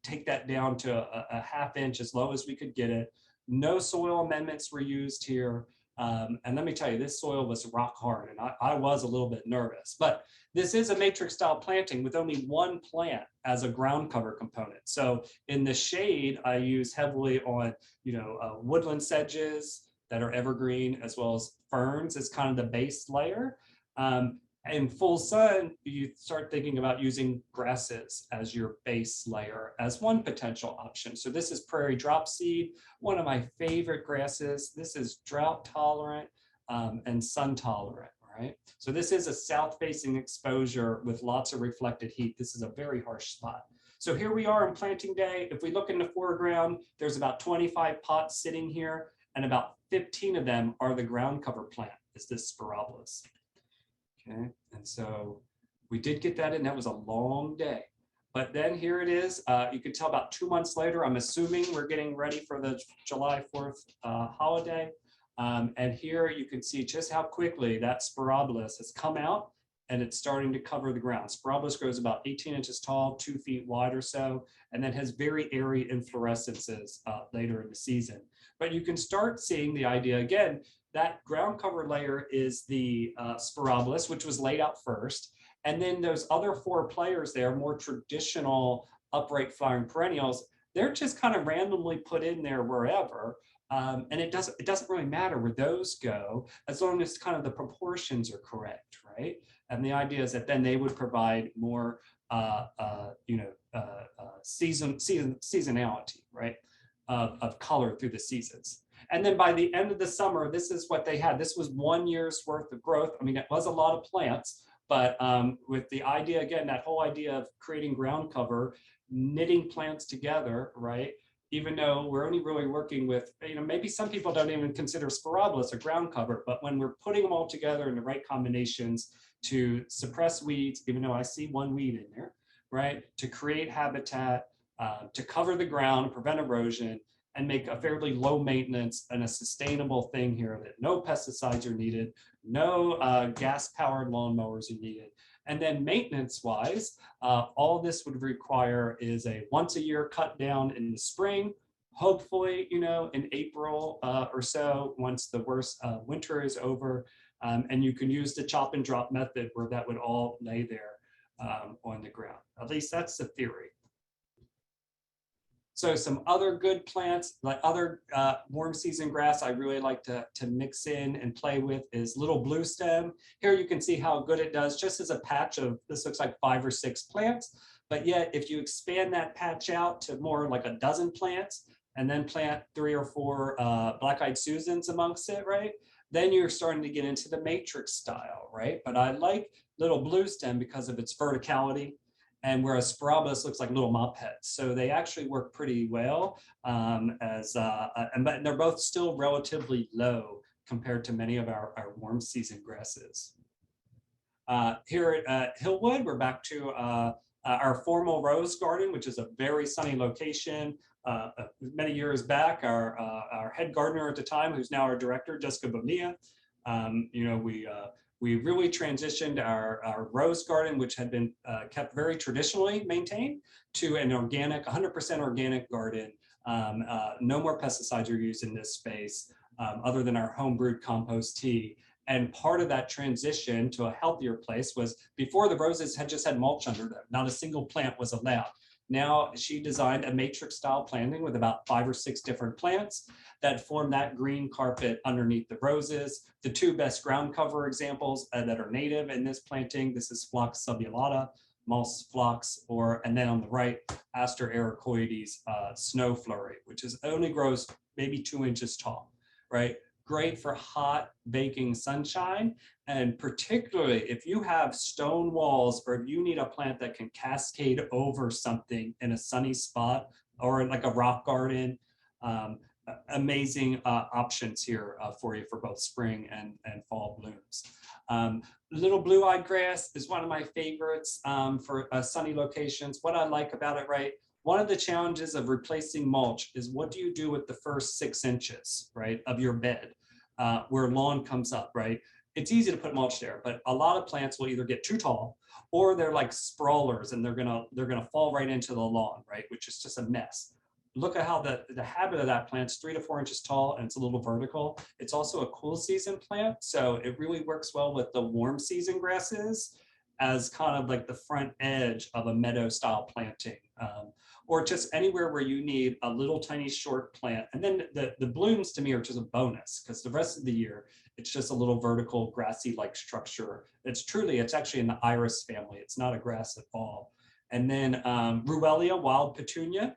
take that down to a half inch, as low as we could get it. No soil amendments were used here. And let me tell you, this soil was rock hard, and I was a little bit nervous, but this is a matrix style planting with only one plant as a ground cover component. So in the shade, I use heavily on, woodland sedges that are evergreen, as well as ferns as kind of the base layer. In full sun, you start thinking about using grasses as your base layer as one potential option. So this is prairie drop seed, one of my favorite grasses. This is drought tolerant and sun tolerant, right? So this is a south facing exposure with lots of reflected heat. This is a very harsh spot. So here we are on planting day. If we look in the foreground, there's about 25 pots sitting here, and about 15 of them are the ground cover plant, is this Sporobolus. Okay, and so we did get that in. That was a long day. But then here it is. You can tell about 2 months later, I'm assuming we're getting ready for the July 4th holiday. And here you can see just how quickly that Sporobolus has come out, and it's starting to cover the ground. Sporobolus grows about 18 inches tall, 2 feet wide or so, and then has very airy inflorescences later in the season. But you can start seeing the idea again. That ground cover layer is the Sporobolus, which was laid out first. And then those other 4 players there, more traditional upright flowering perennials, they're just kind of randomly put in there wherever. And it doesn't really matter where those go, as long as kind of the proportions are correct, right? And the idea is that then they would provide more seasonality, right? Of color through the seasons. And then by the end of the summer, this is what they had. This was 1 year's worth of growth. I mean, it was a lot of plants, but with the idea, again, that whole idea of creating ground cover, knitting plants together, right? Even though we're only really working with, maybe some people don't even consider Sporobolus a ground cover, but when we're putting them all together in the right combinations to suppress weeds, even though I see one weed in there, right? To create habitat, to cover the ground, prevent erosion, and make a fairly low maintenance and a sustainable thing here, that no pesticides are needed, no gas-powered lawnmowers are needed. And then maintenance-wise, all this would require is a once-a-year cut down in the spring, hopefully, in April or so, once the worst winter is over. And you can use the chop and drop method where that would all lay there on the ground. At least that's the theory. So some other good plants, like other warm season grass I really like to mix in and play with is little blue stem. Here you can see how good it does just as a patch of, this looks like 5 or 6 plants. But yet if you expand that patch out to more like a dozen plants and then plant 3 or 4 black-eyed Susans amongst it, right? Then you're starting to get into the matrix style, right? But I like little blue stem because of its verticality. And whereas Sporobolus looks like little mop heads. So they actually work pretty well but they're both still relatively low compared to many of our warm season grasses. Here at Hillwood, we're back to our formal rose garden, which is a very sunny location. Many years back, our head gardener at the time, who's now our director, Jessica Bonilla, we really transitioned our rose garden, which had been kept very traditionally maintained, to an organic, 100% organic garden. No more pesticides are used in this space, other than our home brewed compost tea. And part of that transition to a healthier place was before the roses had just had mulch under them. Not a single plant was allowed. Now she designed a matrix style planting with about 5 or 6 different plants that form that green carpet underneath the roses. The 2 best ground cover examples that are native in this planting, this is Phlox subulata, Moss phlox, and then on the right, Aster ericoides snow flurry, which only grows maybe 2 inches tall, right? Great for hot baking sunshine. And particularly if you have stone walls or if you need a plant that can cascade over something in a sunny spot or like a rock garden, amazing options here for you for both spring and fall blooms. Little blue-eyed grass is one of my favorites for sunny locations. What I like about it, right? One of the challenges of replacing mulch is what do you do with the first 6 inches, right, of your bed where lawn comes up, right? It's easy to put mulch there, but a lot of plants will either get too tall or they're like sprawlers and they're gonna fall right into the lawn, right? Which is just a mess. Look at how the habit of that plant's 3 to 4 inches tall and it's a little vertical. It's also a cool season plant, so it really works well with the warm season grasses as kind of like the front edge of a meadow style planting. Or just anywhere where you need a little tiny short plant. And then the blooms to me are just a bonus because the rest of the year, it's just a little vertical grassy like structure. It's actually in the iris family. It's not a grass at all. And then Ruellia, wild petunia.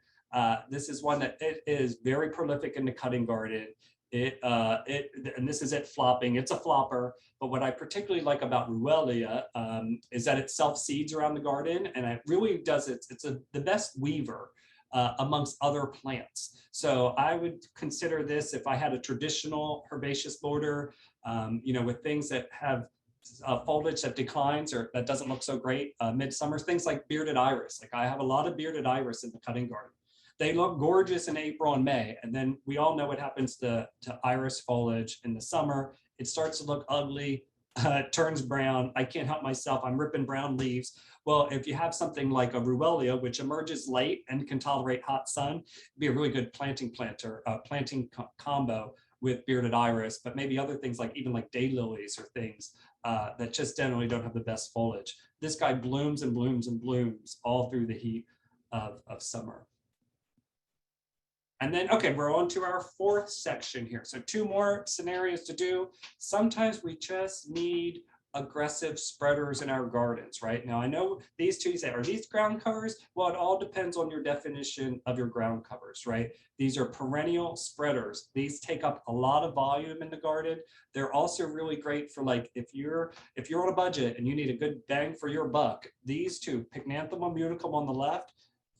This is one that it is very prolific in the cutting garden. And this is it flopping. It's a flopper, but what I particularly like about Ruellia is that it self-seeds around the garden, and it really does it's the best weaver amongst other plants. So I would consider this if I had a traditional herbaceous border, with things that have foliage that declines or that doesn't look so great midsummer, things like bearded iris. Like I have a lot of bearded iris in the cutting garden. They look gorgeous in April and May, and then we all know what happens to iris foliage in the summer. It starts to look ugly, turns brown. I can't help myself. I'm ripping brown leaves. Well, if you have something like a Ruellia, which emerges late and can tolerate hot sun, it'd be a really good planting combo with bearded iris, but maybe other things like even like daylilies or things that just generally don't have the best foliage. This guy blooms and blooms and blooms all through the heat of summer. And then, okay, we're on to our 4th section here. So 2 more scenarios to do. Sometimes we just need aggressive spreaders in our gardens, right? Now, I know these 2, you say, are these ground covers? Well, it all depends on your definition of your ground covers, right? These are perennial spreaders. These take up a lot of volume in the garden. They're also really great for like, if you're on a budget and you need a good bang for your buck, these 2, Pycnanthemum unicum on the left,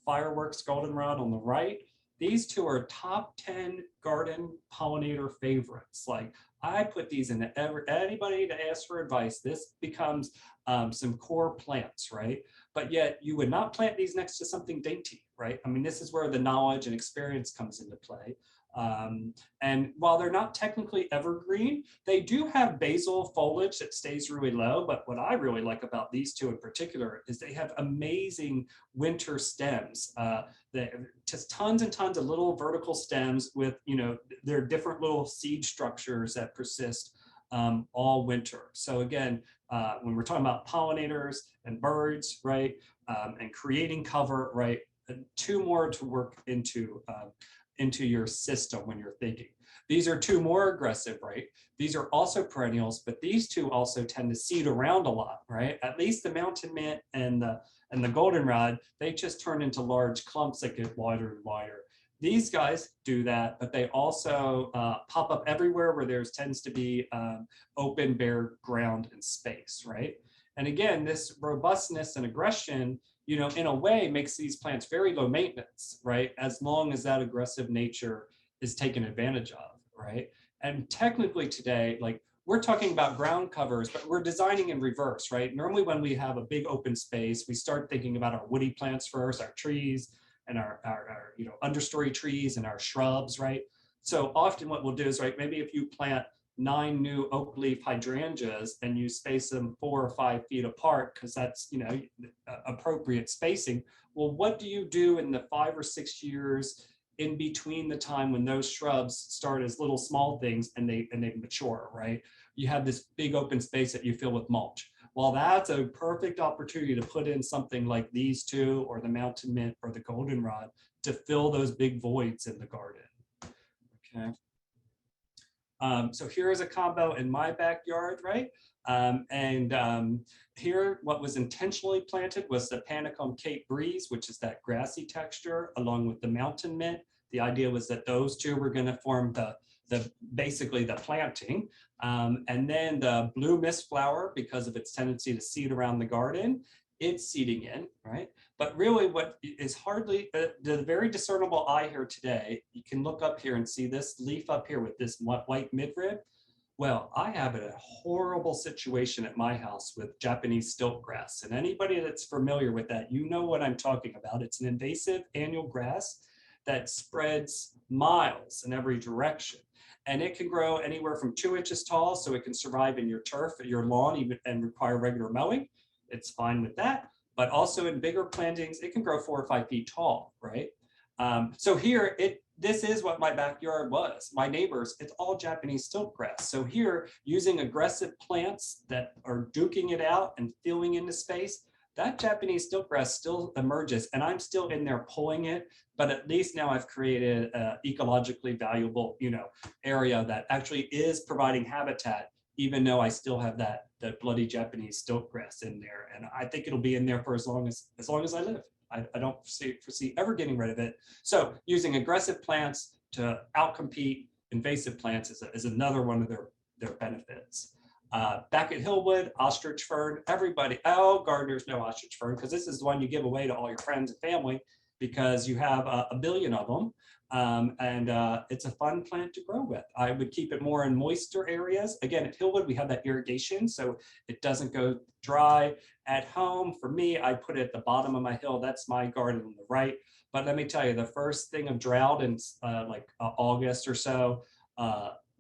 Fireworks goldenrod on the right, these 2 are top 10 garden pollinator favorites. Like I put these in anybody to ask for advice. This becomes some core plants, right? But yet you would not plant these next to something dainty, right? I mean, this is where the knowledge and experience comes into play. And while they're not technically evergreen, they do have basal foliage that stays really low. But what I really like about these 2 in particular is they have amazing winter stems. Just tons and tons of little vertical stems with, their different little seed structures that persist all winter. So again, when we're talking about pollinators and birds, right, and creating cover, right, 2 more to work into your system when you're thinking. These are 2 more aggressive, right? These are also perennials, but these 2 also tend to seed around a lot, right? At least the mountain mint and the goldenrod, they just turn into large clumps that get wider and wider. These guys do that, but they also pop up everywhere where there tends to be open, bare ground and space, right? And again, this robustness and aggression, in a way makes these plants very low maintenance, right? As long as that aggressive nature is taken advantage of, right? And technically today, like we're talking about ground covers, but we're designing in reverse, right? Normally when we have a big open space, we start thinking about our woody plants first, our trees and our understory trees and our shrubs, right? So often what we'll do is, right, maybe if you plant 9 new oak leaf hydrangeas and you space them 4 or 5 feet apart because that's appropriate spacing. Well, what do you do in the 5 or 6 years in between the time when those shrubs start as little small things and they mature, right? You have this big open space that you fill with mulch. Well, that's a perfect opportunity to put in something like these two, or the mountain mint, or the goldenrod, to fill those big voids in the garden. Okay. So here is a combo in my backyard, right? Here, what was intentionally planted was the Panicum Cape Breeze, which is that grassy texture, along with the mountain mint. The idea was that those two were going to form basically the planting. And then the blue mist flower, because of its tendency to seed around the garden, it's seeding in, right? But really what is hardly, the very discernible eye here today, you can look up here and see this leaf up here with this white midrib. Well, I have a horrible situation at my house with Japanese stiltgrass. And anybody that's familiar with that, you know what I'm talking about. It's an invasive annual grass that spreads miles in every direction. And it can grow anywhere from 2 inches tall, so it can survive in your turf, your lawn, even, and require regular mowing. It's fine with that. But also in bigger plantings, it can grow 4 or 5 feet tall, right? So here, this is what my backyard was. My neighbors, it's all Japanese stiltgrass. So here, using aggressive plants that are duking it out and filling into space, that Japanese stiltgrass still emerges, and I'm still in there pulling it. But at least now I've created an ecologically valuable, area that actually is providing habitat, even though I still have that bloody Japanese stiltgrass in there. And I think it'll be in there for as long as I live. I don't foresee ever getting rid of it. So using aggressive plants to outcompete invasive plants is another one of their benefits. Back at Hillwood, ostrich fern, everybody, gardeners know ostrich fern, because this is the one you give away to all your friends and family, because you have a billion of them. It's a fun plant to grow with. I would keep it more in moister areas. Again, at Hillwood, we have that irrigation, so it doesn't go dry. At home, for me, I put it at the bottom of my hill. That's my garden on the right. But let me tell you, the first thing of drought in August or so,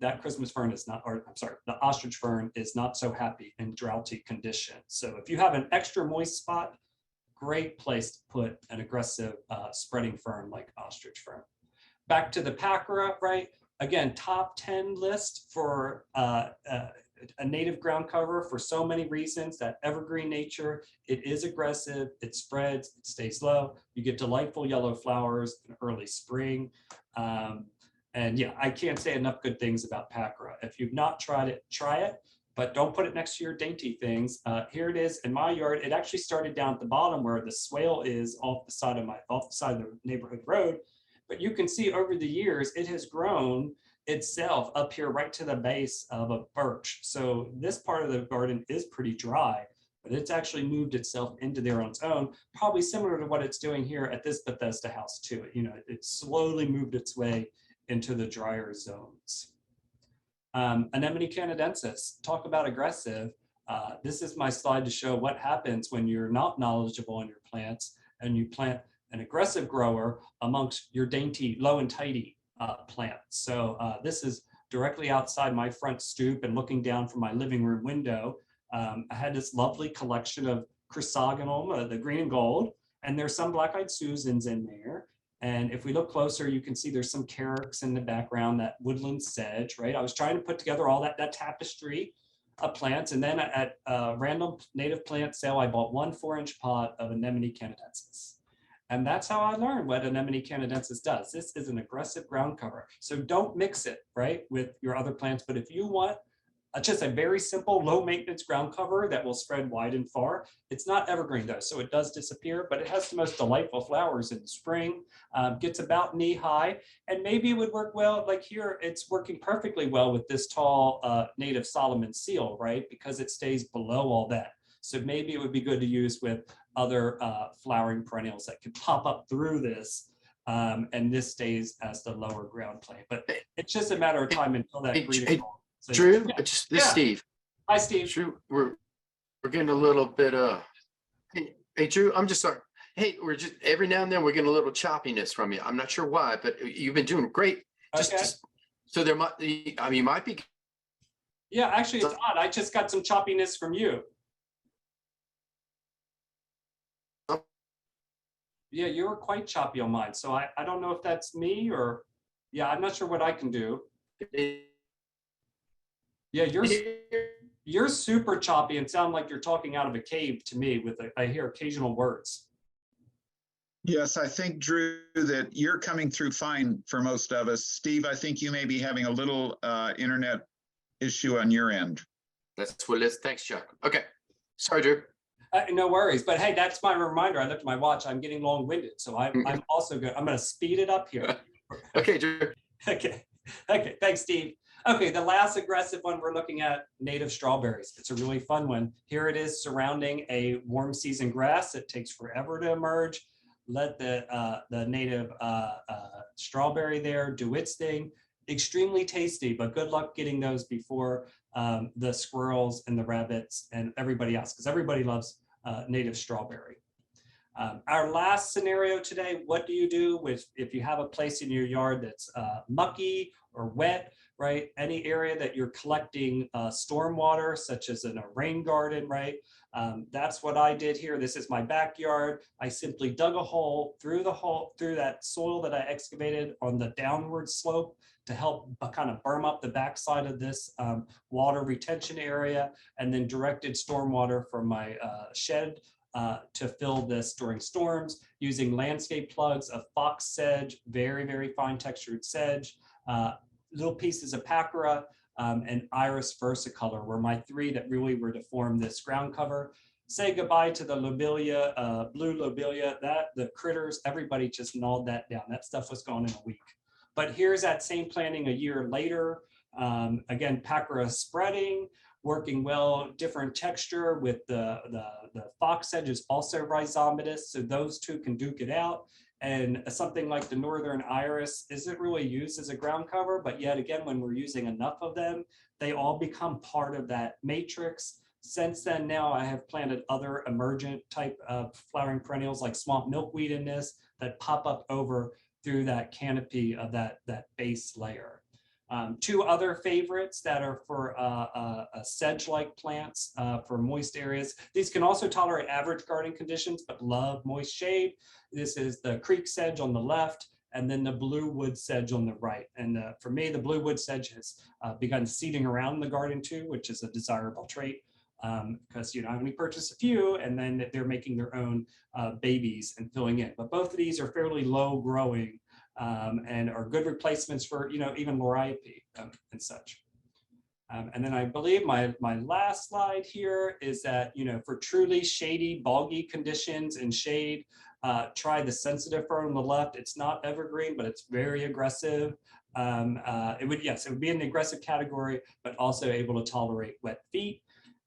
that Christmas fern is not, or I'm sorry, the ostrich fern is not so happy in droughty conditions. So if you have an extra moist spot, great place to put an aggressive spreading fern like ostrich fern. Back to the Pacra, right? Again, top 10 list for a native ground cover for so many reasons. That evergreen nature, it is aggressive, it spreads, it stays low. You get delightful yellow flowers in early spring. And yeah, I can't say enough good things about Pacra. If you've not tried it, try it, but don't put it next to your dainty things. Here it is in my yard. It actually started down at the bottom where the swale is off the side of the neighborhood road. But you can see over the years, it has grown itself up here right to the base of a birch. So this part of the garden is pretty dry, but it's actually moved itself into there on its own, probably similar to what it's doing here at this Bethesda house too. It slowly moved its way into the drier zones. Anemone canadensis, talk about aggressive. This is my slide to show what happens when you're not knowledgeable on your plants and you plant an aggressive grower amongst your dainty, low and tidy plants. So this is directly outside my front stoop and looking down from my living room window. I had this lovely collection of chrysogonum, the green and gold, and there's some black-eyed Susans in there. And if we look closer, you can see there's some carex in the background, that woodland sedge, right? I was trying to put together all that tapestry of plants. And then at a random native plant sale, I bought 1 4-inch pot of Anemone canadensis. And that's how I learned what Anemone canadensis does. This is an aggressive ground cover. So don't mix it, right, with your other plants. But if you want just a very simple, low maintenance ground cover that will spread wide and far, it's not evergreen though, so it does disappear, but it has the most delightful flowers in the spring, gets about knee high, and maybe it would work well, like here, it's working perfectly well with this tall native Solomon seal, right, because it stays below all that. So maybe it would be good to use with other flowering perennials that can pop up through this, and this stays as the lower ground plant. But it's just a matter of time until that breeding. So, Drew, this Steve. Hi, Steve. Drew, we're getting a little bit hey Drew, I'm just sorry. Hey, we're just every now and then we're getting a little choppiness from you. I'm not sure why, but you've been doing great. Just so there might might be. Yeah, actually it's odd. I just got some choppiness from you. Yeah, you were quite choppy on mine. So I don't know if that's me or, yeah, I'm not sure what I can do. Yeah, you're super choppy and sound like you're talking out of a cave to me with, I hear occasional words. Yes, I think, Drew, that you're coming through fine for most of us. Steve, I think you may be having a little internet issue on your end. That's what it is. Thanks, Chuck. Okay. Sorry, Drew. No worries, but hey, that's my reminder. I looked at my watch. I'm getting long-winded, so I'm also good. I'm going to speed it up here. Okay, Drew. Okay. Okay. Thanks, Steve. Okay. The last aggressive one we're looking at, native strawberries. It's a really fun one. Here it is surrounding a warm season grass. It takes forever to emerge. Let the native strawberry there do its thing. Extremely tasty, but good luck getting those before the squirrels and the rabbits and everybody else, because everybody loves native strawberry. Our last scenario today, what do you do with if you have a place in your yard that's mucky or wet, right? Any area that you're collecting stormwater, such as in a rain garden, right? That's what I did here. This is my backyard. I simply dug a hole through that soil that I excavated on the downward slope to help kind of berm up the backside of this water retention area, and then directed stormwater from my shed to fill this during storms using landscape plugs of fox sedge, very, very fine textured sedge, little pieces of pacra, and iris versicolor were my three that really were to form this ground cover. Say goodbye to the lobelia, blue lobelia, the critters, everybody just gnawed that down. That stuff was gone in a week. But here's that same planting a year later. Again, pacra spreading, working well, different texture with the fox sedge is also rhizomatous, so those two can duke it out. And something like the northern iris isn't really used as a ground cover, but yet again, when we're using enough of them, they all become part of that matrix. Since then, now I have planted other emergent type of flowering perennials like swamp milkweed in this that pop up over through that canopy of that base layer. Two other favorites that are for sedge-like plants for moist areas. These can also tolerate average garden conditions, but love moist shade. This is the creek sedge on the left, and then the blue wood sedge on the right. And for me, the blue wood sedge has begun seeding around the garden too, which is a desirable trait because I only purchase a few, and then they're making their own babies and filling in. But both of these are fairly low growing and are good replacements for even loriope and such. And then I believe my last slide here is that for truly shady, boggy conditions and shade, try the sensitive fern on the left. It's not evergreen, but it's very aggressive. It would be in the aggressive category, but also able to tolerate wet feet.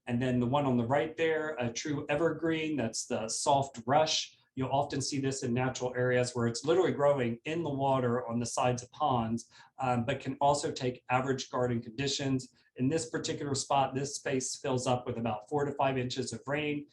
And then the one on the right there, a true evergreen, that's the soft rush. You'll often see this in natural areas where it's literally growing in the water on the sides of ponds, but can also take average garden conditions. In this particular spot, this space fills up with about 4 to 5 inches of rain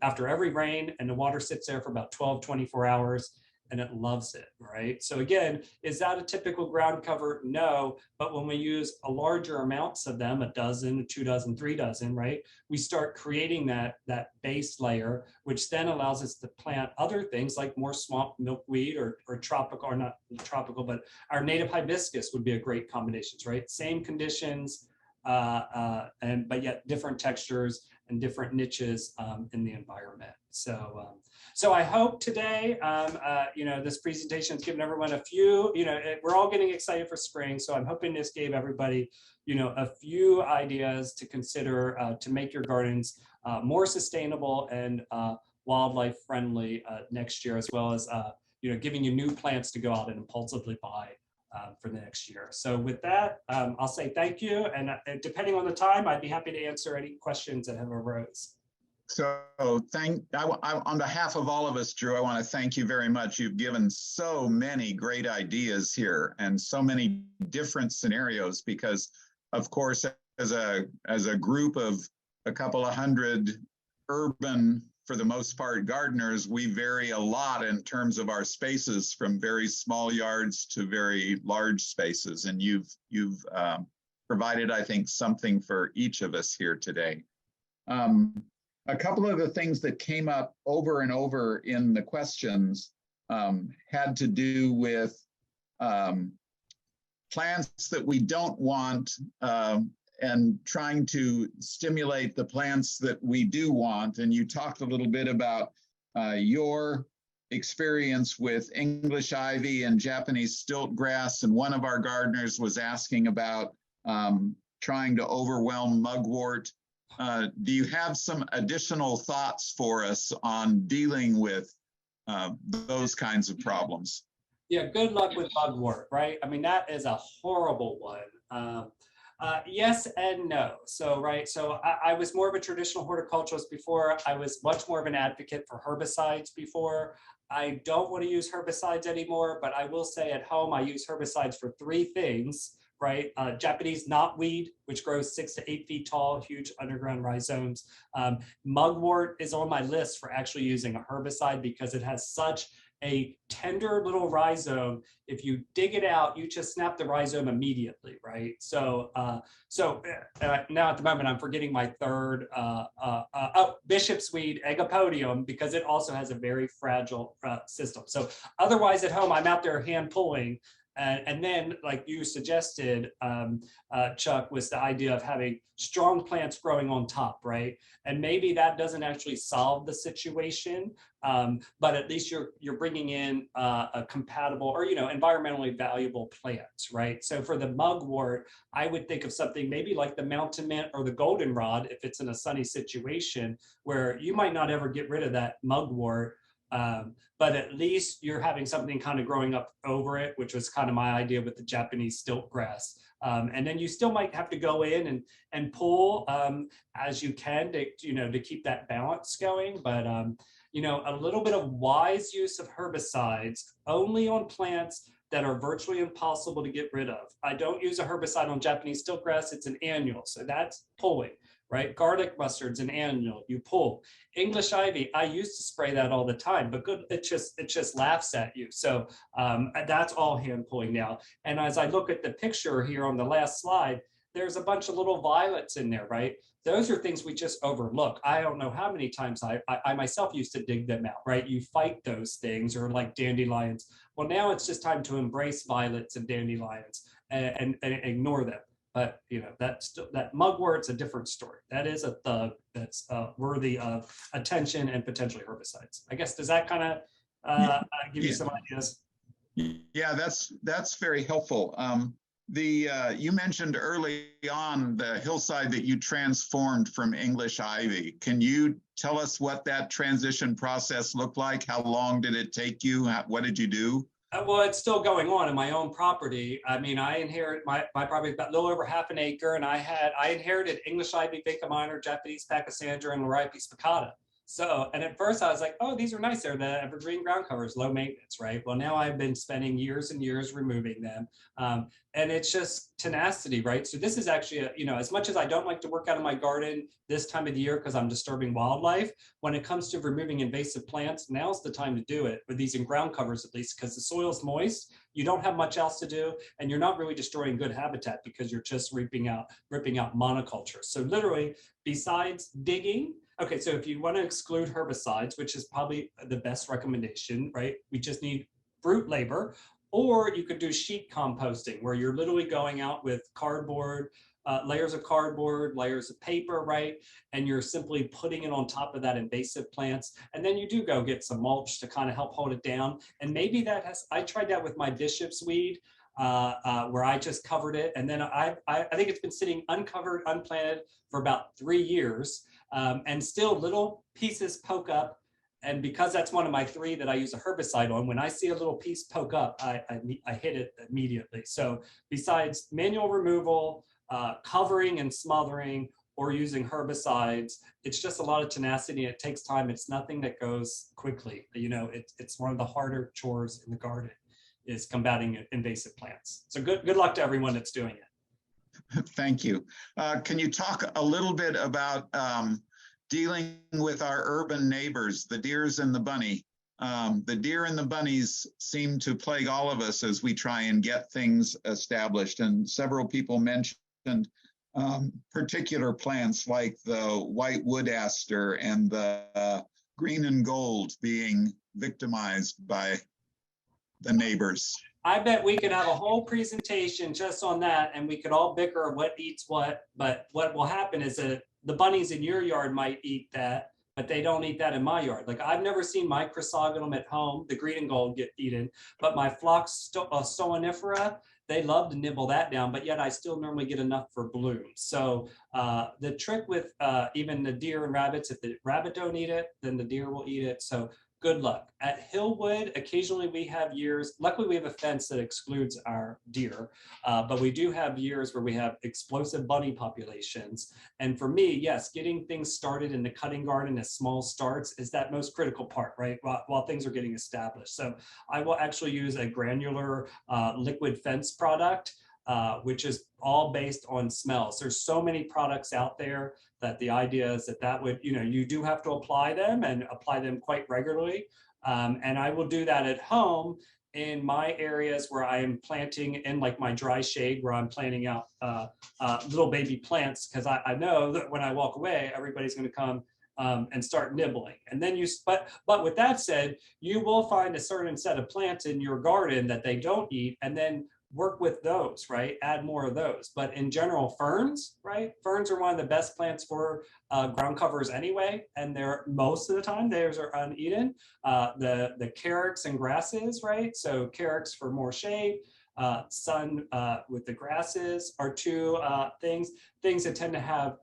after every rain, and the water sits there for about 12, 24 hours, and it loves it, right? So again, is that a typical ground cover? No, but when we use a larger amounts of them, a dozen, 2 dozen, 3 dozen, right? We start creating that base layer, which then allows us to plant other things like more swamp milkweed or tropical, or not tropical, but our native hibiscus would be a great combinations, right? Same conditions, but yet different textures and different niches in the environment. So I hope today, this presentation has given everyone a few, we're all getting excited for spring. So I'm hoping this gave everybody, a few ideas to consider to make your gardens more sustainable and wildlife friendly next year, as well as, giving you new plants to go out and impulsively buy for the next year. So with that, I'll say thank you. And depending on the time, I'd be happy to answer any questions that have arose. So on behalf of all of us, Drew, I want to thank you very much. You've given so many great ideas here and so many different scenarios because, of course, as a group of a couple of hundred urban, for the most part, gardeners, we vary a lot in terms of our spaces from very small yards to very large spaces. And you've provided, I think, something for each of us here today. A couple of the things that came up over and over in the questions had to do with plants that we don't want and trying to stimulate the plants that we do want. And you talked a little bit about your experience with English ivy and Japanese stilt grass. And one of our gardeners was asking about trying to overwhelm mugwort. Do you have some additional thoughts for us on dealing with those kinds of problems? Yeah, good luck with mugwort, right? I mean, that is a horrible one. Yes and no. So, right. So I was more of a traditional horticulturalist before. I was much more of an advocate for herbicides before. I don't want to use herbicides anymore, but I will say at home, I use herbicides for three things, right? Japanese knotweed, which grows 6 to 8 feet tall, huge underground rhizomes. Mugwort is on my list for actually using a herbicide because it has such a tender little rhizome. If you dig it out, you just snap the rhizome immediately, right? So, now at the moment, I'm forgetting my third, bishop's weed, Egopodium, because it also has a very fragile system. So otherwise at home, I'm out there hand pulling. And then, like you suggested, Chuck, was the idea of having strong plants growing on top, right? And maybe that doesn't actually solve the situation, but at least you're bringing in a compatible or environmentally valuable plants, right? So for the mugwort, I would think of something maybe like the mountain mint or the goldenrod if it's in a sunny situation where you might not ever get rid of that mugwort. But at least you're having something kind of growing up over it, which was kind of my idea with the Japanese stilt grass. And then you still might have to go in and pull as you can to keep that balance going. But a little bit of wise use of herbicides only on plants that are virtually impossible to get rid of. I don't use a herbicide on Japanese stilt grass. It's an annual, so that's pulling. Right, garlic mustard's an annual. You pull. English ivy, I used to spray that all the time, but good, it just laughs at you. So that's all hand pulling now. And as I look at the picture here on the last slide, there's a bunch of little violets in there, right? Those are things we just overlook. I don't know how many times I myself used to dig them out, right? You fight those things, or like dandelions. Well, now it's just time to embrace violets and dandelions and ignore them. But that mugwort's a different story. That is a thug that's worthy of attention and potentially herbicides. I guess, does that kind of give you some ideas? Yeah, that's very helpful. You mentioned early on the hillside that you transformed from English ivy. Can you tell us what that transition process looked like? How long did it take you? What did you do? Well, it's still going on in my own property. I mean, I inherit my property about a little over half an acre, and I inherited English ivy, Vacca minor, Japanese pachysandra, and Liriopes spicata. So, and at first I was like, oh, these are nice. They're the evergreen ground covers, low maintenance, right? Well, now I've been spending years and years removing them. And it's just tenacity, right? So this is actually, as much as I don't like to work out of my garden this time of the year because I'm disturbing wildlife, when it comes to removing invasive plants, now's the time to do it with these in ground covers, at least, because the soil's moist, you don't have much else to do, and you're not really destroying good habitat because you're just ripping out monoculture. So literally, besides digging, okay, so if you want to exclude herbicides, which is probably the best recommendation, right? We just need brute labor, or you could do sheet composting, where you're literally going out with cardboard, layers of cardboard, layers of paper, right? And you're simply putting it on top of that invasive plants. And then you do go get some mulch to kind of help hold it down. And maybe I tried that with my bishop's weed, where I just covered it. And then I think it's been sitting uncovered, unplanted for about 3 years. And still little pieces poke up. And because that's one of my 3 that I use a herbicide on, when I see a little piece poke up, I hit it immediately. So besides manual removal, covering and smothering, or using herbicides, it's just a lot of tenacity. It takes time. It's nothing that goes quickly. It's one of the harder chores in the garden, is combating invasive plants. So good luck to everyone that's doing it. Thank you. Can you talk a little bit about dealing with our urban neighbors, the deers and the bunny? The deer and the bunnies seem to plague all of us as we try and get things established. And several people mentioned particular plants like the white wood aster and the green and gold being victimized by the neighbors. I bet we could have a whole presentation just on that, and we could all bicker what eats what. But what will happen is that the bunnies in your yard might eat that, but they don't eat that in my yard. Like, I've never seen my chrysogonum at home, the green and gold, get eaten, but my phlox soanifera, they love to nibble that down, but yet I still normally get enough for bloom. So the trick with even the deer and rabbits, if the rabbit don't eat it, then the deer will eat it. So good luck. At Hillwood, occasionally we have years, luckily we have a fence that excludes our deer, but we do have years where we have explosive bunny populations. And for me, yes, getting things started in the cutting garden as small starts is that most critical part, right? While things are getting established. So I will actually use a granular liquid fence product, which is all based on smells. There's so many products out there that the idea is that would, you do have to apply them and apply them quite regularly. And I will do that at home in my areas where I am planting in like my dry shade, where I'm planting out little baby plants, because I know that when I walk away, everybody's going to come and start nibbling. And then but with that said, you will find a certain set of plants in your garden that they don't eat, and then work with those, right? Add more of those. But in general, ferns, right? Ferns are one of the best plants for ground covers anyway, and they're most of the time theirs are uneaten. The carex and grasses, right? So carex for more shade, sun with the grasses are two things that tend to have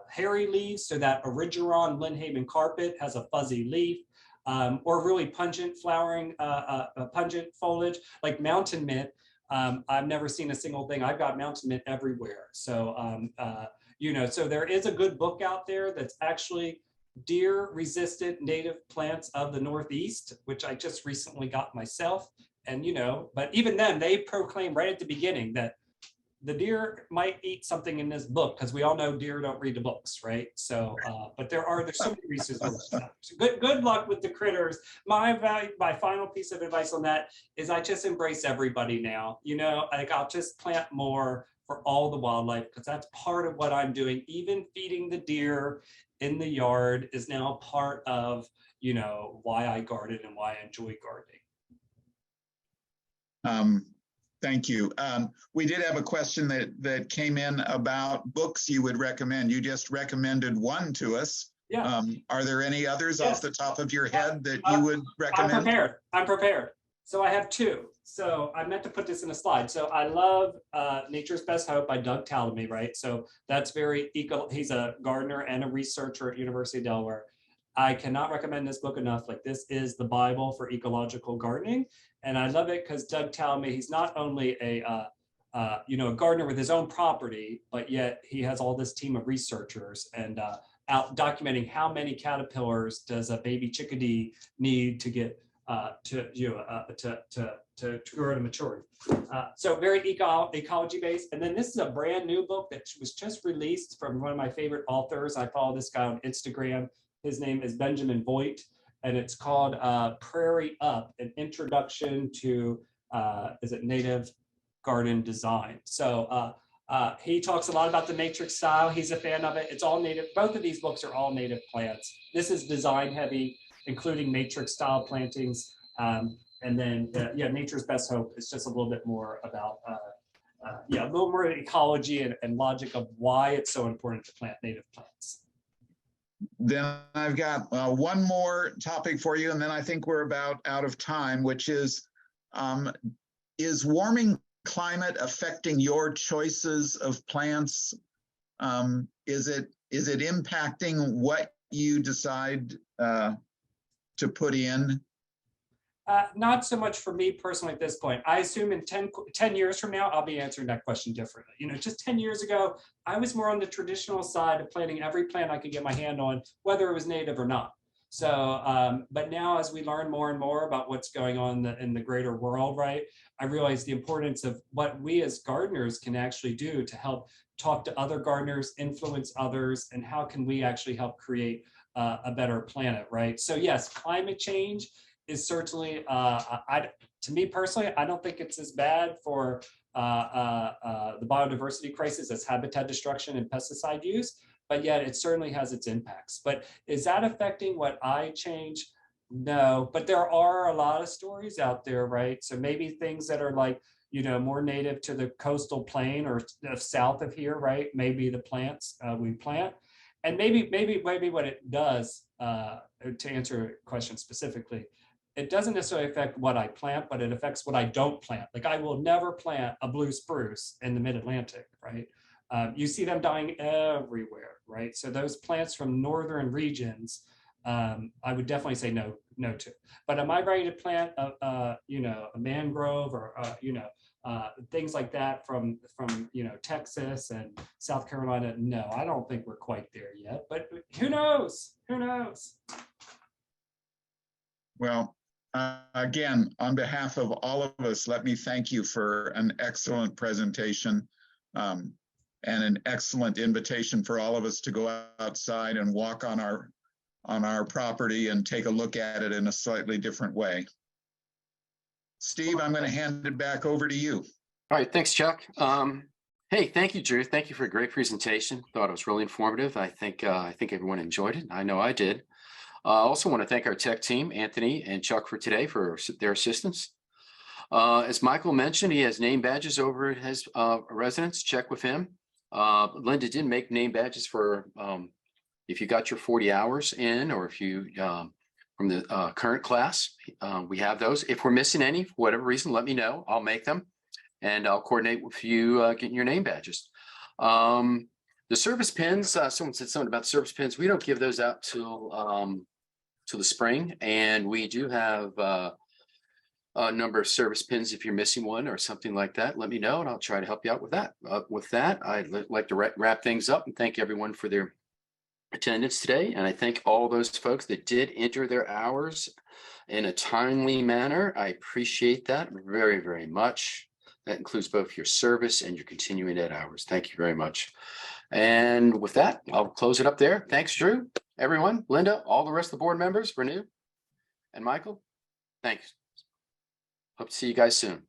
hairy leaves. So that Erigeron Lindhaven carpet has a fuzzy leaf. Or really pungent flowering, pungent foliage, like mountain mint. I've never seen a single thing. I've got mountain mint everywhere. So, so there is a good book out there that's actually deer-resistant native plants of the Northeast, which I just recently got myself. And, but even then, they proclaim right at the beginning that the deer might eat something in this book, because we all know deer don't read the books, right? So, but there's so many resources. So good luck with the critters. My final piece of advice on that is I just embrace everybody now. Like, I'll just plant more for all the wildlife, because that's part of what I'm doing. Even feeding the deer in the yard is now part of, why I garden and why I enjoy gardening. Thank you. We did have a question that came in about books you would recommend. You just recommended one to us. Yeah. Are there any others off the top of your head that you would recommend? I'm prepared. So I have two. So I meant to put this in a slide. So I love Nature's Best Hope by Doug Tallamy, right? So that's he's a gardener and a researcher at University of Delaware. I cannot recommend this book enough. Like, this is the Bible for ecological gardening. And I love it because Doug Tallamy, he's not only a gardener with his own property, but yet he has all this team of researchers and out documenting how many caterpillars does a baby chickadee need to get to grow to maturity. So very ecology based. And then this is a brand new book that was just released from one of my favorite authors. I follow this guy on Instagram. His name is Benjamin Voigt, and it's called Prairie Up, an introduction to, native garden design. So he talks a lot about the matrix style. He's a fan of it. It's all native. Both of these books are all native plants. This is design heavy, including matrix style plantings. And then, Nature's Best Hope is just a little bit more about, a little more ecology and logic of why it's so important to plant native plants. Then I've got one more topic for you, and then I think we're about out of time, which is warming climate affecting your choices of plants? Is it impacting what you decide to put in? Not so much for me personally at this point. I assume in 10 years from now, I'll be answering that question differently. Just 10 years ago, I was more on the traditional side of planting every plant I could get my hand on, whether it was native or not. So, but now as we learn more and more about what's going on in the greater world, right, I realize the importance of what we as gardeners can actually do to help talk to other gardeners, influence others, and how can we actually help create a better planet, right? So yes, climate change is certainly, to me personally, I don't think it's as bad for the biodiversity crisis as habitat destruction and pesticide use, but yet it certainly has its impacts. But is that affecting what I change? No, but there are a lot of stories out there, right? So maybe things that are like, more native to the coastal plain or south of here, right? Maybe the plants we plant. And maybe what it does, to answer your question specifically, it doesn't necessarily affect what I plant, but it affects what I don't plant. Like I will never plant a blue spruce in the mid-Atlantic, right? You see them dying everywhere, right? So those plants from northern regions, I would definitely say no to. But am I ready to plant a mangrove or things like that from Texas and South Carolina? No, I don't think we're quite there yet. But who knows? Who knows? Well, again, on behalf of all of us, let me thank you for an excellent presentation and an excellent invitation for all of us to go outside and walk on our property and take a look at it in a slightly different way. Steve, I'm going to hand it back over to you. All right, thanks, Chuck. Hey, thank you, Drew. Thank you for a great presentation. Thought it was really informative. I think everyone enjoyed it. I know I did. I also want to thank our tech team, Anthony and Chuck, for today for their assistance. As Michael mentioned, he has name badges over at his residence. Check with him. Linda did make name badges for if you got your 40 hours in, or if you from the current class, we have those. If we're missing any, for whatever reason, let me know. I'll make them, and I'll coordinate with you getting your name badges. The service pins, someone said something about service pins. We don't give those out till the spring, and we do have a number of service pins. If you're missing one or something like that, let me know, and I'll try to help you out with that. With that, I'd like to wrap things up and thank everyone for their attendance today. And I thank all those folks that did enter their hours in a timely manner. I appreciate that very, very much. That includes both your service and your continuing ed hours. Thank you very much. And with that, I'll close it up there. Thanks, Drew, everyone, Linda, all the rest of the board members, Renew and Michael. Thanks. Hope to see you guys soon.